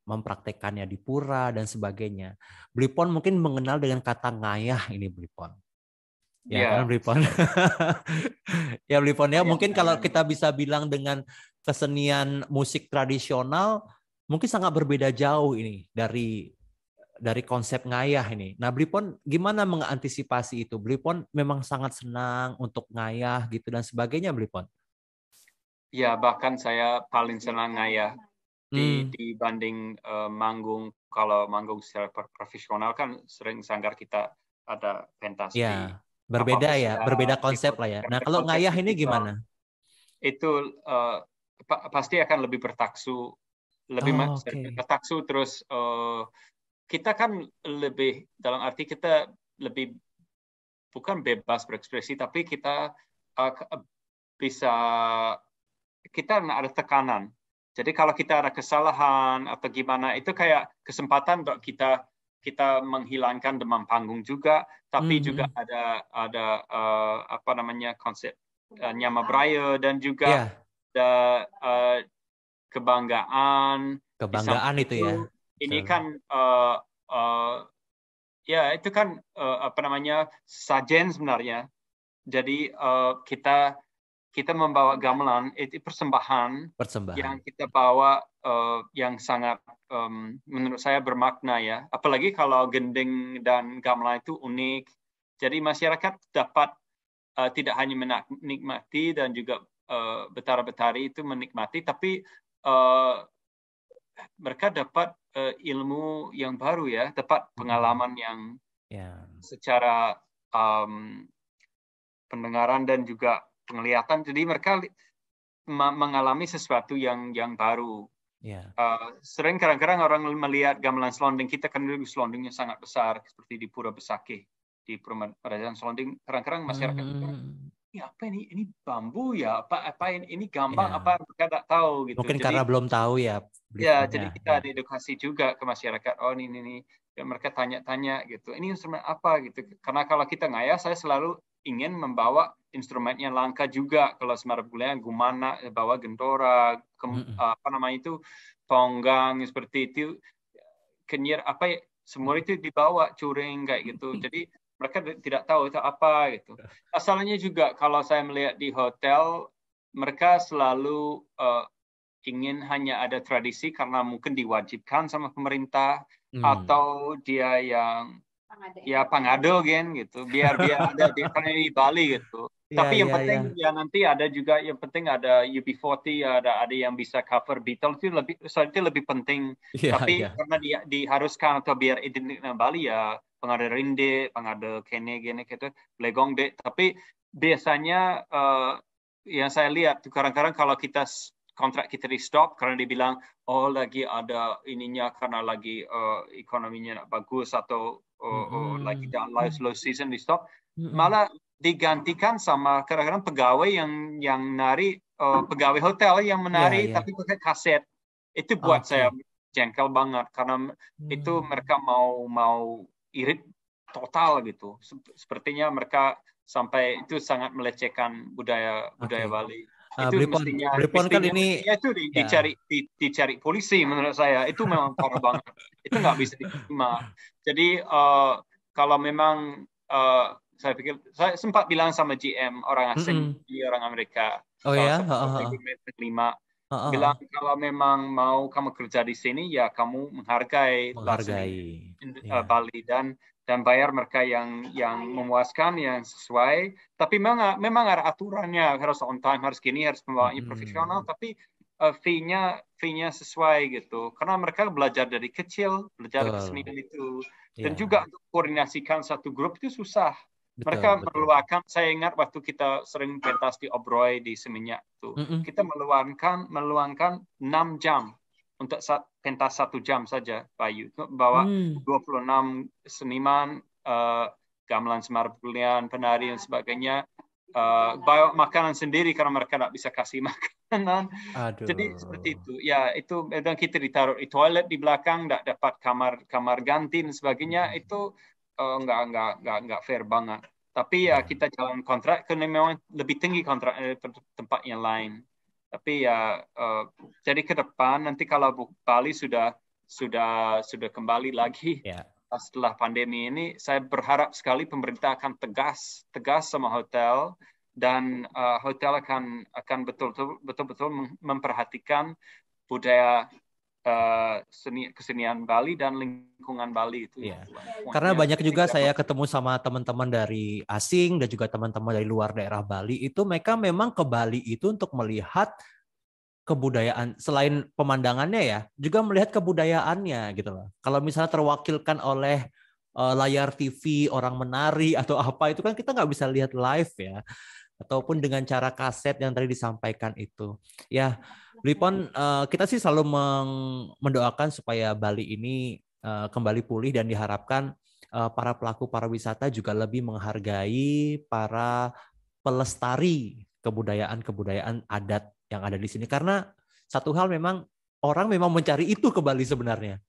mempraktekannya di pura dan sebagainya. Bripon mungkin mengenal dengan kata ngayah ini, Bripon. Ya kan, Bripon? Ya, Bripon ya. Mungkin kalau kita bisa bilang dengan kesenian musik tradisional, mungkin sangat berbeda jauh ini dari dari konsep ngayah ini. Nah, Blipon gimana mengantisipasi itu? Blipon memang sangat senang untuk ngayah gitu dan sebagainya, Blipon. Ya, bahkan saya paling senang ngayah Hmm, dibanding manggung. Kalau manggung secara profesional kan sering sanggar kita ada pentas di ya, berbeda ya, berbeda di konsep lah ya. Nah, kalau konsep ngayah ini festival. gimana? Itu pasti akan lebih bertaksu, Oh, oke. sering bertaksu terus kita kan lebih dalam arti kita lebih bukan bebas berekspresi, tapi kita bisa kita ada tekanan. Jadi kalau kita ada kesalahan atau gimana, itu kayak kesempatan untuk kita menghilangkan demam panggung juga, tapi juga Hmm, ada apa namanya konsep nyama beraya dan juga ya, ada kebanggaan. Di kebanggaan samping itu ya. itu, ini Betul. kan ya itu kan apa namanya sajen sebenarnya. Jadi kita membawa gamelan itu persembahan Persembahan. yang kita bawa yang sangat menurut saya bermakna ya. Apalagi kalau gending dan gamelan itu unik. Jadi masyarakat dapat tidak hanya menikmati dan juga betara-betari itu menikmati, tapi mereka dapat ilmu yang baru ya, dapat pengalaman yang Ya. secara um, pendengaran dan juga penglihatan. Jadi mereka mengalami sesuatu yang baru. Ya. Sering kadang-kadang orang melihat gamelan selonding kita kan dulu selondingnya sangat besar seperti di Pura Besakih, di Kerajaan Selonding. Kadang-kadang masyarakat ini apa ini bambu ya apa ini gambang Ya. apa mereka tidak tahu gitu. Mungkin Jadi karena belum tahu ya ya, Bliponnya. jadi kita Ya. ada edukasi juga ke masyarakat. Oh ini. Dan mereka tanya-tanya gitu. Ini instrumen apa gitu. Karena kalau kita ngayah, saya selalu ingin membawa instrumen yang langka juga. Kalau Semara Bulan, gumana, bawa gendora, apa namanya itu, tonggang seperti itu, kenyir apa ya, semua itu dibawa curing kayak gitu. Jadi mereka tidak tahu itu apa gitu. Asalnya juga kalau saya melihat di hotel, mereka selalu ingin hanya ada tradisi karena mungkin diwajibkan sama pemerintah atau dia yang ya pangado gitu biar ada di karena di Bali gitu. Iya, Tapi yang iya, iya. penting ya nanti ada juga yang penting ada UB40 ada yang bisa cover Beatles itu lebih penting. Iya, Tapi iya. karena dia diharuskan atau biar identik Bali ya pengada rinde, pengada kene gini gitu, legong deh. Tapi biasanya yang saya lihat kadang-kadang kalau kontrak kita di stop karena dibilang oh lagi ada ininya karena lagi ekonominya bagus atau lagi dalam low season di stop malah digantikan sama kadang-kadang pegawai yang nari pegawai hotel yang Iya, menari iya. tapi pakai kaset itu buat saya Oke. jengkel banget karena itu mereka mau irit total gitu sepertinya mereka sampai itu sangat melecehkan budaya Oke. Bali. Itu Blipon, Blipon kan ini itu ya. dicari polisi menurut saya itu memang parah banget itu nggak bisa diterima jadi kalau memang saya pikir saya sempat bilang sama GM orang asing di orang Amerika Oh salah ya, satu kelima bilang heeh. kalau memang mau kamu kerja di sini ya kamu menghargai langsung Menghargai. Ya. Bali dan bayar mereka yang memuaskan yang sesuai tapi memang ada aturannya harus on time harus gini harus pembawanya profesional tapi fee-nya sesuai gitu karena mereka belajar dari kecil belajar Betul. kesenian itu dan Ya. juga untuk koordinasikan satu grup itu susah Betul, mereka betul. meluangkan saya ingat waktu kita sering pentas di Obroy di Seminyak itu kita meluangkan 6 jam untuk pentas 1 jam saja Bayu bawa 26 seniman gamelan Semar Bulian penari dan sebagainya bawa makanan sendiri karena mereka tidak bisa kasih makanan jadi seperti Aduh. itu ya itu dan kita ditaruh di toilet di belakang tidak dapat kamar ganti dan sebagainya itu nggak fair banget tapi ya Ya. kita jalan kontrak karena memang lebih tinggi kontrak tempat yang lain tapi ya jadi ke depan nanti kalau Bali sudah kembali lagi Ya. setelah pandemi ini, saya berharap sekali pemerintah akan tegas sama hotel dan hotel akan betul-betul memperhatikan budaya kesenian Bali dan lingkungan Bali itu. Iya. Karena banyak juga saya ketemu sama teman-teman dari asing dan juga teman-teman dari luar daerah Bali itu mereka memang ke Bali itu untuk melihat kebudayaan selain pemandangannya ya, juga melihat kebudayaannya gitu loh. Kalau misalnya terwakilkan oleh layar TV orang menari atau apa itu kan kita nggak bisa lihat live ya, ataupun dengan cara kaset yang tadi disampaikan itu. Ya, Blipon, kita sih selalu mendoakan supaya Bali ini kembali pulih dan diharapkan para pelaku pariwisata juga lebih menghargai para pelestari kebudayaan-kebudayaan adat yang ada di sini. Karena satu hal memang orang memang mencari itu ke Bali sebenarnya.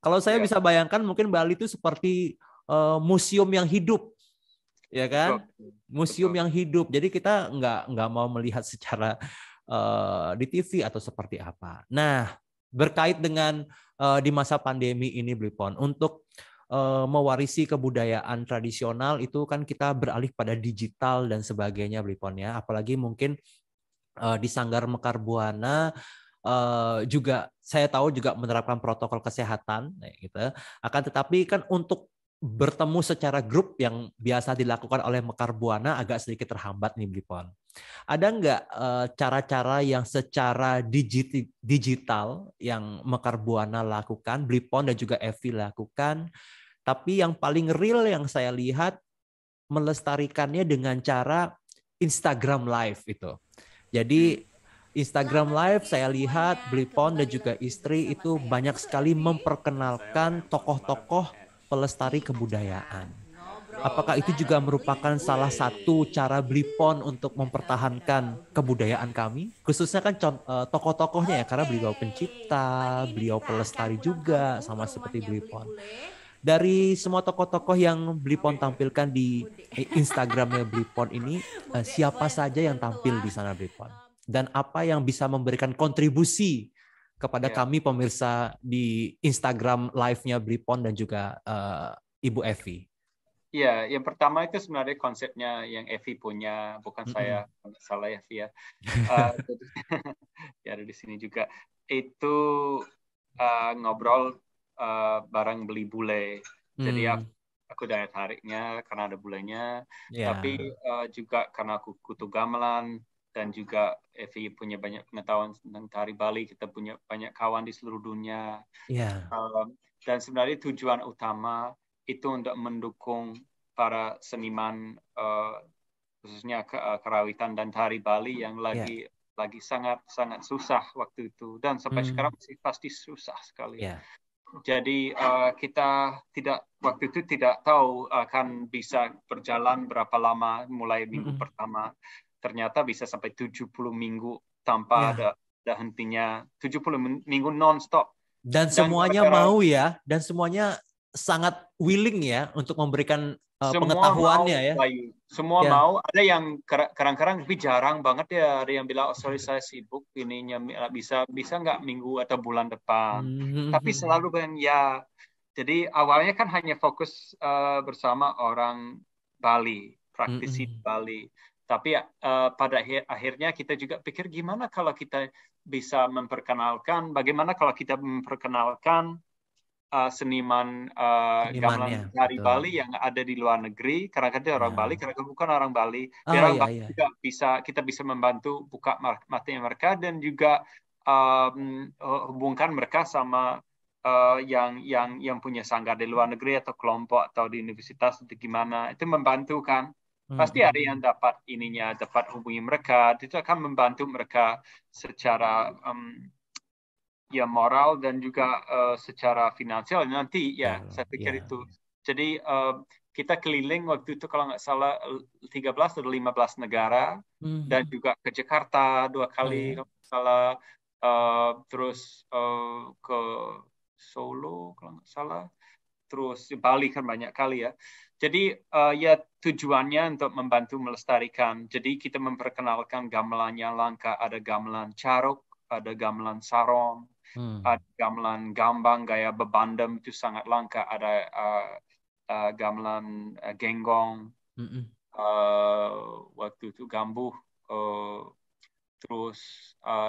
Kalau saya bisa bayangkan mungkin Bali itu seperti museum yang hidup, ya kan? Museum yang hidup. Jadi kita nggak mau melihat secara di TV atau seperti apa. Nah, berkait dengan di masa pandemi ini, Blipon, untuk mewarisi kebudayaan tradisional itu kan kita beralih pada digital dan sebagainya, Blipon ya. Apalagi mungkin di Sanggar Mekar Buana juga saya tahu juga menerapkan protokol kesehatan, gitu. Akan tetapi kan untuk bertemu secara grup yang biasa dilakukan oleh Mekar Buana agak sedikit terhambat nih, Blipon. Ada nggak cara-cara yang secara digital yang Mekar Buana lakukan, Blipon dan juga Evi lakukan, tapi yang paling real yang saya lihat melestarikannya dengan cara Instagram Live itu. Jadi Instagram Live saya lihat Blipon dan juga istri itu banyak sekali memperkenalkan tokoh-tokoh pelestari kebudayaan. Apakah itu juga merupakan salah satu cara Blipon untuk mempertahankan kebudayaan kami? Khususnya kan tokoh-tokohnya ya, karena beliau pencipta, beliau pelestari juga, sama seperti Blipon. Dari semua tokoh-tokoh yang Blipon tampilkan di Instagramnya Blipon ini, siapa saja yang tampil di sana, Blipon? Dan apa yang bisa memberikan kontribusi kepada kami pemirsa di Instagram live-nya Blipon dan juga Ibu Evi? Ya, yang pertama itu sebenarnya konsepnya yang Evi punya, bukan saya, salah ya, Evi ya. Ya ada di sini juga. Itu ngobrol bareng beli bule. Jadi aku daya tariknya karena ada bulenya, tapi juga karena aku kutu gamelan dan juga Evi punya banyak pengetahuan tentang tari Bali. Kita punya banyak kawan di seluruh dunia. Dan sebenarnya tujuan utama itu untuk mendukung para seniman khususnya kerawitan dan tari Bali yang lagi sangat susah waktu itu dan sampai sekarang masih pasti susah sekali. Jadi kita waktu itu tidak tahu akan bisa berjalan berapa lama mulai minggu pertama. Ternyata bisa sampai 70 minggu tanpa ada hentinya, 70 minggu non-stop. Dan semuanya mau ya, dan semuanya sangat willing ya untuk memberikan pengetahuannya ya. Semua mau. Ada yang kadang-kadang tapi jarang banget ya. Ada yang bilang, oh sorry saya sibuk, ininya bisa nggak minggu atau bulan depan. Tapi selalu bilang ya. Jadi awalnya kan hanya fokus bersama orang Bali, praktisi Bali. Tapi pada akhirnya kita juga pikir gimana kalau kita bisa memperkenalkan, bagaimana kalau kita memperkenalkan seniman gamelan tari Bali yang ada di luar negeri, kadang-kadang orang Bali, kadang-kadang bukan orang Bali. Biar orang Bali juga kita bisa membantu buka matanya mereka dan juga hubungkan mereka sama yang punya sanggar di luar negeri atau kelompok atau di universitas atau gimana. Itu membantu kan. Pasti ada yang dapat hubungi mereka. Itu akan membantu mereka secara moral dan juga secara finansial nanti saya pikir itu. Jadi kita keliling waktu itu kalau nggak salah 13 atau 15 negara dan juga ke Jakarta 2 kali kalau nggak salah, terus ke Solo kalau nggak salah, terus Bali kan banyak kali ya. Jadi tujuannya untuk membantu melestarikan. Jadi kita memperkenalkan gamelannya langka, ada gamelan caruk, ada gamelan sarong, ada gamelan gambang gaya bebandem itu sangat langka, ada gamelan genggong, waktu itu gambuh, Terus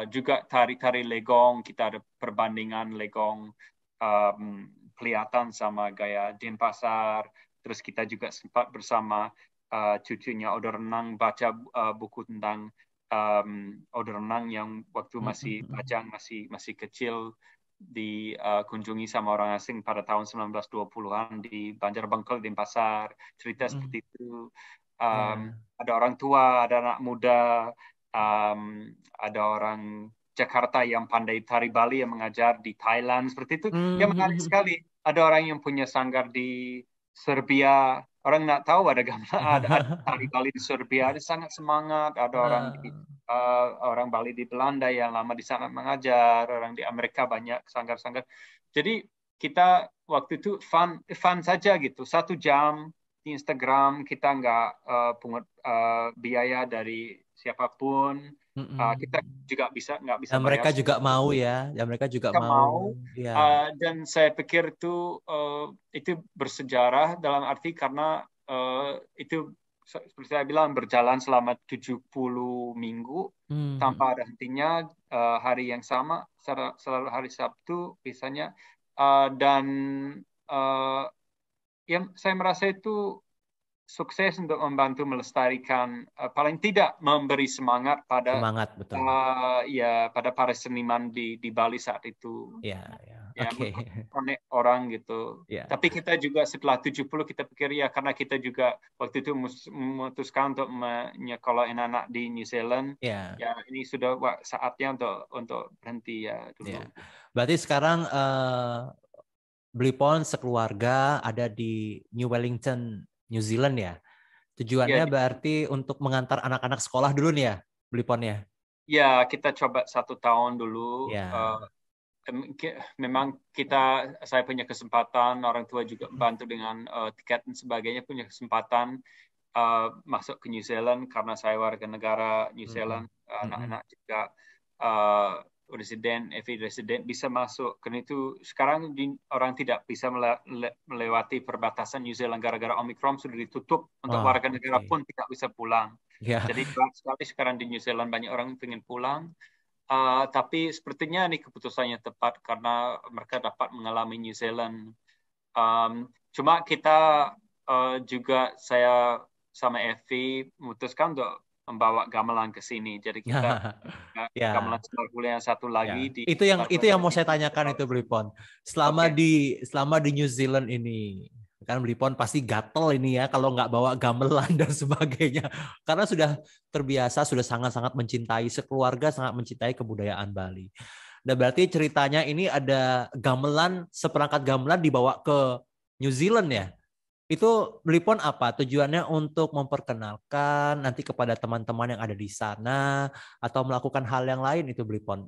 juga tari-tari legong, kita ada perbandingan legong kelihatan sama gaya Denpasar. Terus kita juga sempat bersama cucunya Odo Renang baca buku tentang Odo Renang yang waktu masih Bajang masih kecil dikunjungi sama orang asing pada tahun 1920-an di Banjarbangkel, Denpasar. Cerita seperti itu. Ada orang tua, ada anak muda, ada orang Jakarta yang pandai tari Bali yang mengajar di Thailand seperti itu. Ya menarik sekali. Ada orang yang punya sanggar di Serbia. Orang nggak tahu ada tari Bali di Serbia. Ada sangat semangat. Ada orang Bali di Belanda yang lama di sana mengajar. Orang di Amerika banyak sanggar-sanggar. Jadi kita waktu itu fun saja gitu. 1 jam di Instagram, kita nggak pungut biaya dari siapapun. Kita juga nggak bisa dan mereka bayar. juga mau ya, mereka juga mau. Ya. Dan saya pikir itu bersejarah dalam arti karena itu seperti saya bilang berjalan selama 70 minggu tanpa ada hentinya, hari yang sama, selalu hari Sabtu biasanya, dan ya saya merasa itu sukses untuk membantu melestarikan, paling tidak memberi semangat pada betul. pada para seniman di Bali saat itu. Connect orang gitu. Tapi kita juga setelah 70 kita pikir ya karena kita juga waktu itu memutuskan untuk menyekolah anak-anak di New Zealand. Ya ini sudah saatnya untuk berhenti ya dulu. Berarti sekarang Blipon sekeluarga ada di New Wellington, New Zealand ya. Tujuannya berarti untuk mengantar anak-anak sekolah dulu nih ya, Blipon ya. Ya, kita coba 1 tahun dulu. Memang saya punya kesempatan, orang tua juga bantu dengan tiket dan sebagainya, punya kesempatan masuk ke New Zealand karena saya warga negara New Zealand. Anak-anak juga resident bisa masuk. Karena itu sekarang orang tidak bisa melewati perbatasan New Zealand gara-gara Omicron sudah ditutup. Untuk warga negara pun tidak bisa pulang. Jadi sekali sekarang di New Zealand banyak orang ingin pulang. Tapi sepertinya ini keputusannya tepat karena mereka dapat mengalami New Zealand. Cuma kita juga saya sama Evi memutuskan untuk membawa gamelan ke sini. Jadi kita gamelan Semarbulin yang satu lagi. Itu yang mau saya tanyakan itu Blipon. Selama di New Zealand ini, kan Blipon pasti gatel ini ya kalau nggak bawa gamelan dan sebagainya. Karena sudah terbiasa, sudah sangat-sangat mencintai sekeluarga, sangat mencintai kebudayaan Bali. Dan berarti ceritanya ini ada seperangkat gamelan dibawa ke New Zealand ya. Itu Blipon apa? Tujuannya untuk memperkenalkan nanti kepada teman-teman yang ada di sana atau melakukan hal yang lain itu Blipon?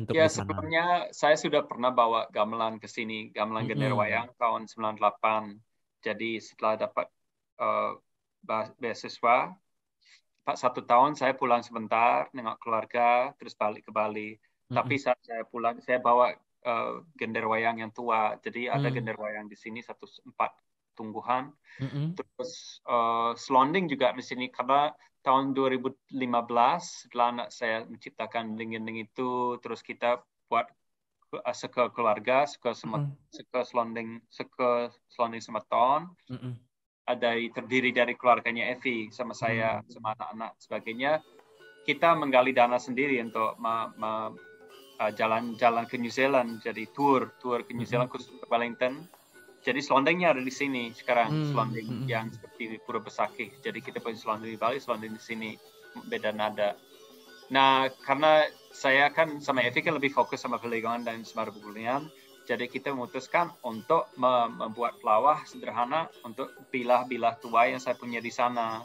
Sebelumnya saya sudah pernah bawa gamelan ke sini, gamelan Gender Wayang tahun 98. Jadi setelah dapat beasiswa, 1 tahun saya pulang sebentar, nengok keluarga, terus balik ke Bali. Tapi saat saya pulang, saya bawa Gender Wayang yang tua. Jadi ada Gender Wayang di sini 4 tumbuhan. Terus selonding juga di sini karena tahun 2015 setelah anak saya menciptakan dinding-dinding itu, terus kita buat keluarga suka selonding Semeton. Terdiri dari keluarganya Evi sama saya sama anak-anak sebagainya. Kita menggali dana sendiri untuk jalan-jalan ke New Zealand, jadi tour ke New Zealand khusus ke Wellington. Jadi selondingnya ada di sini sekarang, selonding yang seperti Pura Besakih. Jadi kita punya selonding di Bali, selonding di sini beda nada. Nah, karena saya kan sama Evi kan lebih fokus sama Pelegongan dan Semarbulin, jadi kita memutuskan untuk membuat pelawah sederhana untuk bilah-bilah tua yang saya punya di sana.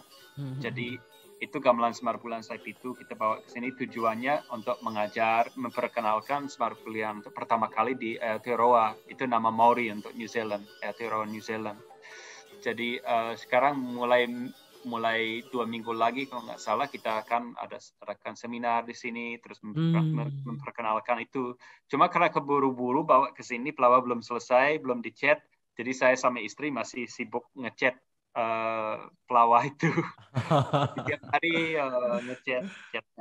Jadi itu gamelan Semarbulin saat itu kita bawa ke sini tujuannya untuk mengajar, memperkenalkan Semarbulin untuk pertama kali di Aotearoa. Itu nama Maori untuk New Zealand, Aotearoa New Zealand. Jadi sekarang mulai 2 minggu lagi kalau nggak salah kita akan adakan seminar di sini terus memperkenalkan itu. Cuma karena keburu-buru bawa ke sini pelawah belum selesai, belum dicat. Jadi saya sama istri masih sibuk ngecat pelawak itu. Setiap hari ngechat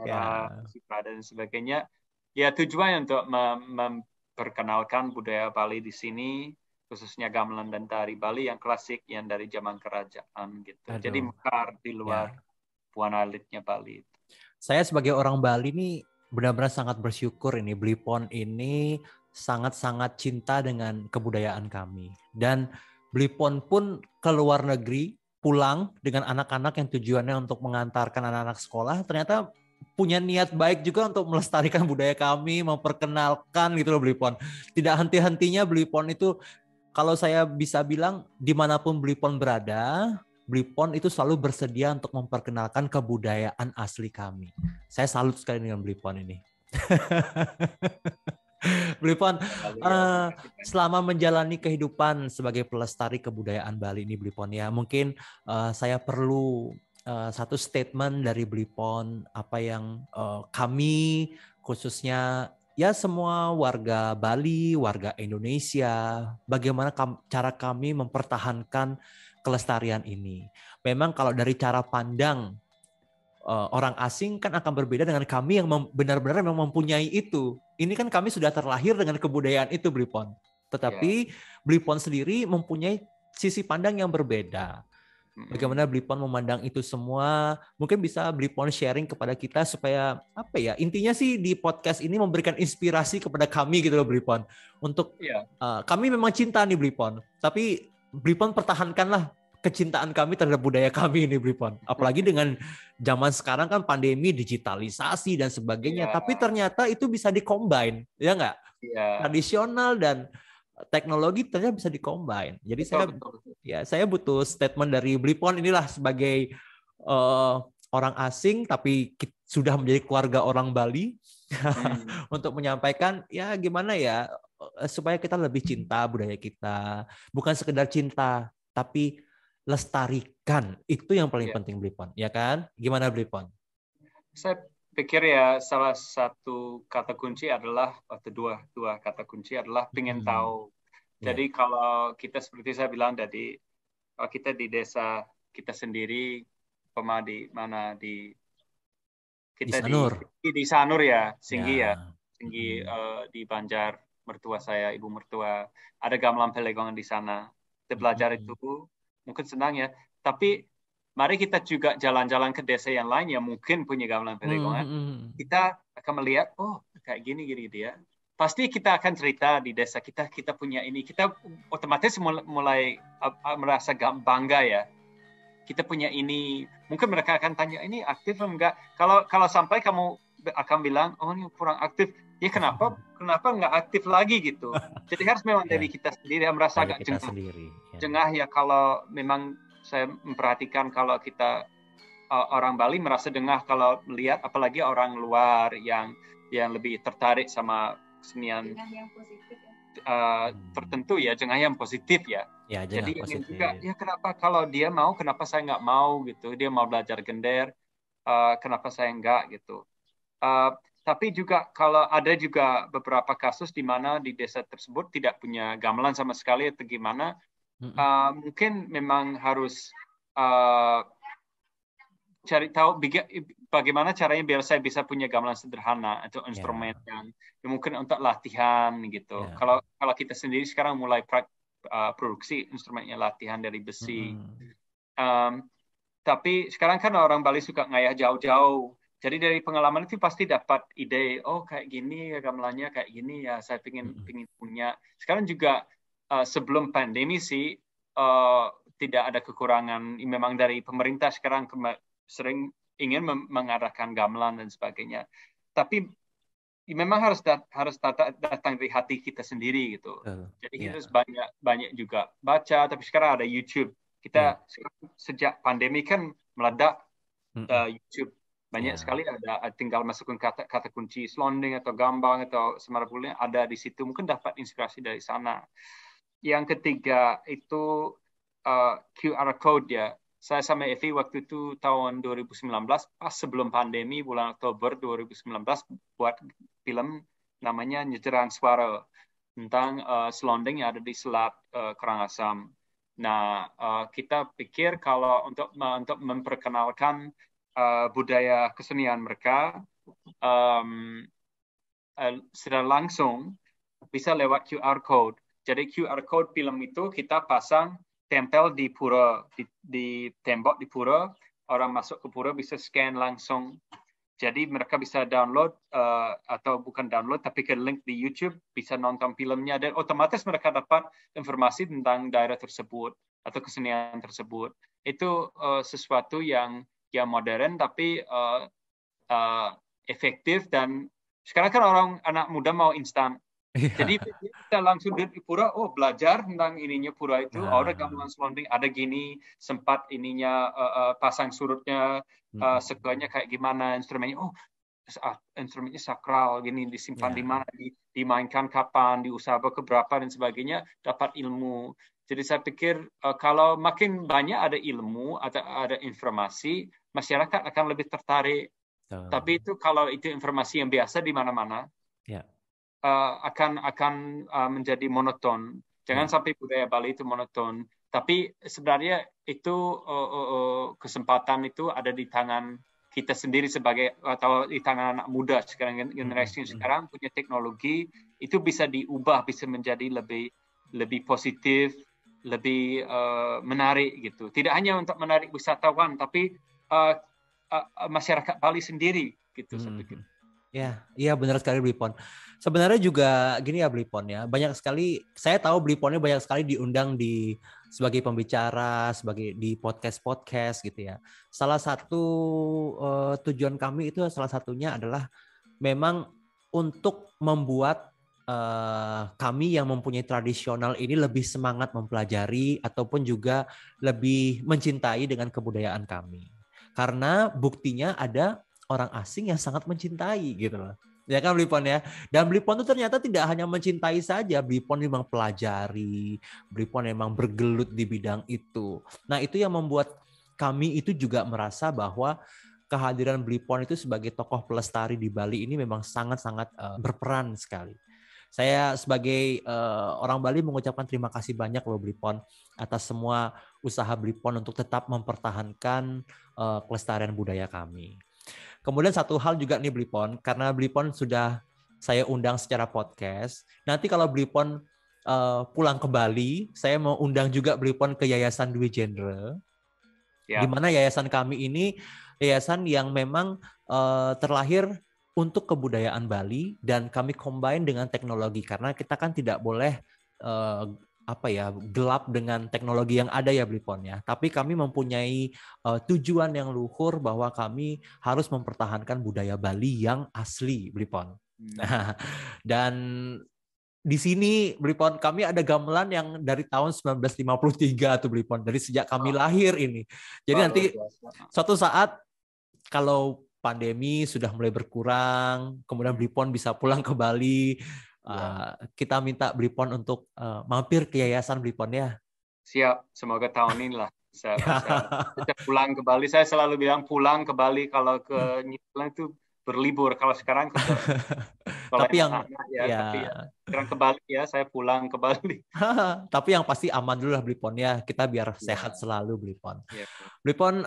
Ya, Prada dan sebagainya. Ya tujuannya untuk memperkenalkan budaya Bali di sini, khususnya gamelan dan tari Bali yang klasik yang dari zaman kerajaan gitu. Jadi aduh, mekar di ya. luar puana elitnya Bali. Saya sebagai orang Bali nih benar-benar sangat bersyukur ini Blipon ini sangat-sangat cinta dengan kebudayaan kami. Dan Blipon pun ke luar negeri pulang dengan anak-anak yang tujuannya untuk mengantarkan anak-anak sekolah, ternyata punya niat baik juga untuk melestarikan budaya kami, memperkenalkan gitu loh Blipon. Tidak henti-hentinya Blipon itu, kalau saya bisa bilang dimanapun Blipon berada, Blipon itu selalu bersedia untuk memperkenalkan kebudayaan asli kami. Saya salut sekali dengan Blipon ini. Blipon, selama menjalani kehidupan sebagai pelestari kebudayaan Bali ini, Blipon ya, mungkin saya perlu satu statement dari Blipon, apa yang kami khususnya ya semua warga Bali, warga Indonesia, bagaimana cara kami mempertahankan kelestarian ini. Memang kalau dari cara pandang orang asing kan akan berbeda dengan kami yang benar-benar memang mempunyai itu. Ini kan kami sudah terlahir dengan kebudayaan itu, Blipon. Tetapi Blipon sendiri mempunyai sisi pandang yang berbeda. Bagaimana Blipon memandang itu semua? Mungkin bisa Blipon sharing kepada kita supaya apa ya? Intinya sih di podcast ini memberikan inspirasi kepada kami gitu loh, Blipon. Untuk kami memang cinta nih Blipon, tapi Blipon pertahankanlah kecintaan kami terhadap budaya kami ini Blipon. Apalagi dengan zaman sekarang kan pandemi, digitalisasi dan sebagainya. Tapi ternyata itu bisa di-combine, ya nggak? Tradisional dan teknologi ternyata bisa di-combine. Jadi betul. Saya butuh statement dari Blipon inilah sebagai orang asing tapi sudah menjadi keluarga orang Bali untuk menyampaikan ya gimana ya supaya kita lebih cinta budaya kita. Bukan sekedar cinta, tapi lestarikan. Itu yang paling penting Blipon, ya kan? Gimana Blipon? Saya pikir ya salah satu kata kunci adalah atau dua kata kunci adalah pengen tahu. Jadi kalau kita seperti saya bilang tadi, kalau kita di desa kita sendiri, di mana kita di Sanur ya, Singgi di Banjar, mertua saya, ibu mertua, ada gamelan pelegongan di sana. Kita belajar itu, mungkin senang ya. Tapi mari kita juga jalan-jalan ke desa yang lain yang mungkin punya gamelan pelegongan. Kita akan melihat, oh kayak gini ya. Pasti kita akan cerita di desa kita punya ini. Kita otomatis mulai merasa bangga ya. Kita punya ini. Mungkin mereka akan tanya, ini aktif atau enggak? Kalau sampai kamu akan bilang, oh ini kurang aktif. Ya kenapa nggak aktif lagi gitu. Jadi harus memang dari kita sendiri yang merasa agak jengah ya kalau memang saya memperhatikan kalau kita orang Bali merasa jengah kalau melihat apalagi orang luar yang lebih tertarik sama kesenian tertentu ya, jengah yang positif ya. Jadi positif. Juga ya kenapa kalau dia mau, kenapa saya nggak mau gitu. Dia mau belajar gender, kenapa saya nggak gitu. Tapi juga kalau ada juga beberapa kasus di mana di desa tersebut tidak punya gamelan sama sekali atau gimana, mungkin memang harus cari tahu bagaimana caranya biar saya bisa punya gamelan sederhana atau instrumen yang mungkin untuk latihan gitu. Kalau kita sendiri sekarang mulai produksi instrumennya latihan dari besi. Tapi sekarang kan orang Bali suka ngayah jauh-jauh. Jadi dari pengalaman itu pasti dapat ide, oh kayak gini ya gamelannya kayak gini ya saya pengen punya. Sekarang juga sebelum pandemi sih tidak ada kekurangan. Memang dari pemerintah sekarang sering ingin mengadakan gamelan dan sebagainya. Tapi memang harus datang dari hati kita sendiri gitu. Jadi kita harus banyak juga baca. Tapi sekarang ada YouTube. Kita sejak pandemi kan meledak YouTube. Banyak sekali ada, tinggal masukkan kata kunci selonding atau gambang atau semarapulnya ada di situ. Mungkin dapat inspirasi dari sana. Yang ketiga itu QR code ya. Saya sama Evi waktu itu tahun 2019, pas sebelum pandemi, bulan Oktober 2019, buat film namanya Nyejerang Suara, tentang selonding yang ada di Selat Karangasem. Nah, kita pikir kalau untuk memperkenalkan budaya kesenian mereka secara langsung bisa lewat QR code. Jadi QR code film itu kita pasang tempel di pura, di tembok di pura. Orang masuk ke pura bisa scan langsung. Jadi mereka bisa download atau bukan download tapi ke link di YouTube bisa nonton filmnya dan otomatis mereka dapat informasi tentang daerah tersebut atau kesenian tersebut. Itu sesuatu yang modern tapi efektif dan sekarang kan anak muda mau instan. Jadi kita langsung di pura, belajar tentang ininya pura itu. Ada gamelan selonding, ada gini, sempat ininya pasang surutnya, seganya kayak gimana, instrumennya. Instrumennya sakral, gini disimpan di mana, dimainkan kapan, diusaha keberapa dan sebagainya, dapat ilmu. Jadi saya pikir kalau makin banyak ada ilmu atau ada informasi, masyarakat akan lebih tertarik. Tapi itu kalau itu informasi yang biasa di mana-mana. Akan menjadi monoton. Jangan sampai budaya Bali itu monoton. Tapi sebenarnya itu kesempatan itu ada di tangan kita sendiri atau di tangan anak muda sekarang, generasi sekarang punya teknologi itu bisa diubah, bisa menjadi lebih positif, lebih menarik gitu. Tidak hanya untuk menarik wisatawan, tapi masyarakat Bali sendiri gitu saya pikir. Iya benar sekali Blipon. Sebenarnya juga gini ya Blipon ya, banyak sekali saya tahu Bliponnya banyak sekali diundang sebagai pembicara, sebagai di podcast gitu ya. Salah satu tujuan kami itu salah satunya adalah memang untuk membuat kami yang mempunyai tradisional ini lebih semangat mempelajari ataupun juga lebih mencintai dengan kebudayaan kami. Karena buktinya ada orang asing yang sangat mencintai gitu loh. Ya kan Blipon ya. Dan Blipon itu ternyata tidak hanya mencintai saja, Blipon memang pelajari, Blipon memang bergelut di bidang itu. Nah, itu yang membuat kami itu juga merasa bahwa kehadiran Blipon itu sebagai tokoh pelestari di Bali ini memang sangat-sangat berperan sekali. Saya sebagai orang Bali mengucapkan terima kasih banyak loh Blipon atas semua usaha Blipon untuk tetap mempertahankan kelestarian budaya kami. Kemudian satu hal juga nih Blipon, karena Blipon sudah saya undang secara podcast. Nanti kalau Blipon pulang ke Bali, saya mau undang juga Blipon ke Yayasan Dwi Genre. Di mana yayasan kami ini yayasan yang memang terlahir untuk kebudayaan Bali dan kami combine dengan teknologi karena kita kan tidak boleh gelap dengan teknologi yang ada ya Blipon ya. Tapi kami mempunyai tujuan yang luhur bahwa kami harus mempertahankan budaya Bali yang asli Blipon. Dan di sini Blipon kami ada gamelan yang dari tahun 1953 tuh Blipon, dari sejak kami lahir ini. Jadi nanti suatu saat kalau pandemi sudah mulai berkurang, kemudian Blipon bisa pulang ke Bali, kita minta Blipon untuk mampir ke Yayasan Blipon ya. Siap, semoga tahun ini lah bisa pulang ke Bali. Saya selalu bilang pulang ke Bali kalau ke New Zealand itu berlibur. Kalau sekarang tapi sekarang ke Bali ya, saya pulang ke Bali. Tapi yang pasti aman dulu lah Blipon ya, kita biar sehat selalu Blipon. Blipon,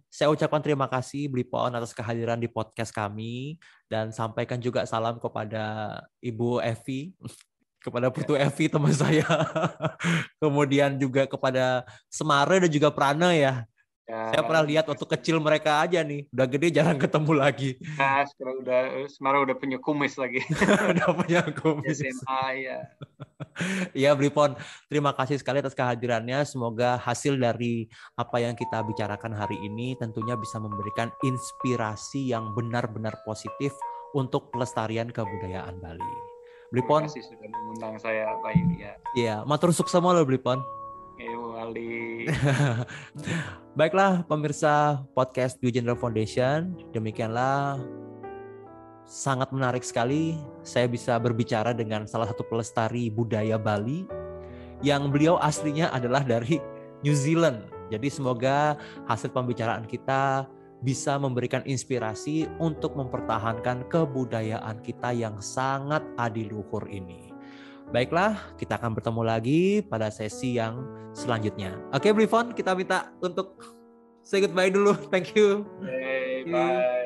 saya ucapkan terima kasih Blipon atas kehadiran di podcast kami dan sampaikan juga salam kepada Ibu Evi, kepada Putu Evi teman saya, kemudian juga kepada Semara dan juga Prana ya. Saya pernah lihat waktu kecil mereka aja nih, udah gede jarang ketemu lagi. Nah, sekarang Semara udah punya kumis lagi. Udah punya kumis. SMA ya. Ya Blipon, terima kasih sekali atas kehadirannya. Semoga hasil dari apa yang kita bicarakan hari ini tentunya bisa memberikan inspirasi yang benar-benar positif untuk pelestarian kebudayaan Bali. Blipon. Terima kasih sudah mengundang saya, Bayu ya. Iya, matur sukses loh Blipon. Ali. Baiklah pemirsa podcast Dwi Genre Foundation, demikianlah sangat menarik sekali saya bisa berbicara dengan salah satu pelestari budaya Bali yang beliau aslinya adalah dari New Zealand. Jadi semoga hasil pembicaraan kita bisa memberikan inspirasi untuk mempertahankan kebudayaan kita yang sangat adiluhur ini. Baiklah, kita akan bertemu lagi pada sesi yang selanjutnya. Oke, Brifon, kita minta untuk say goodbye dulu. Thank you. Hey, bye.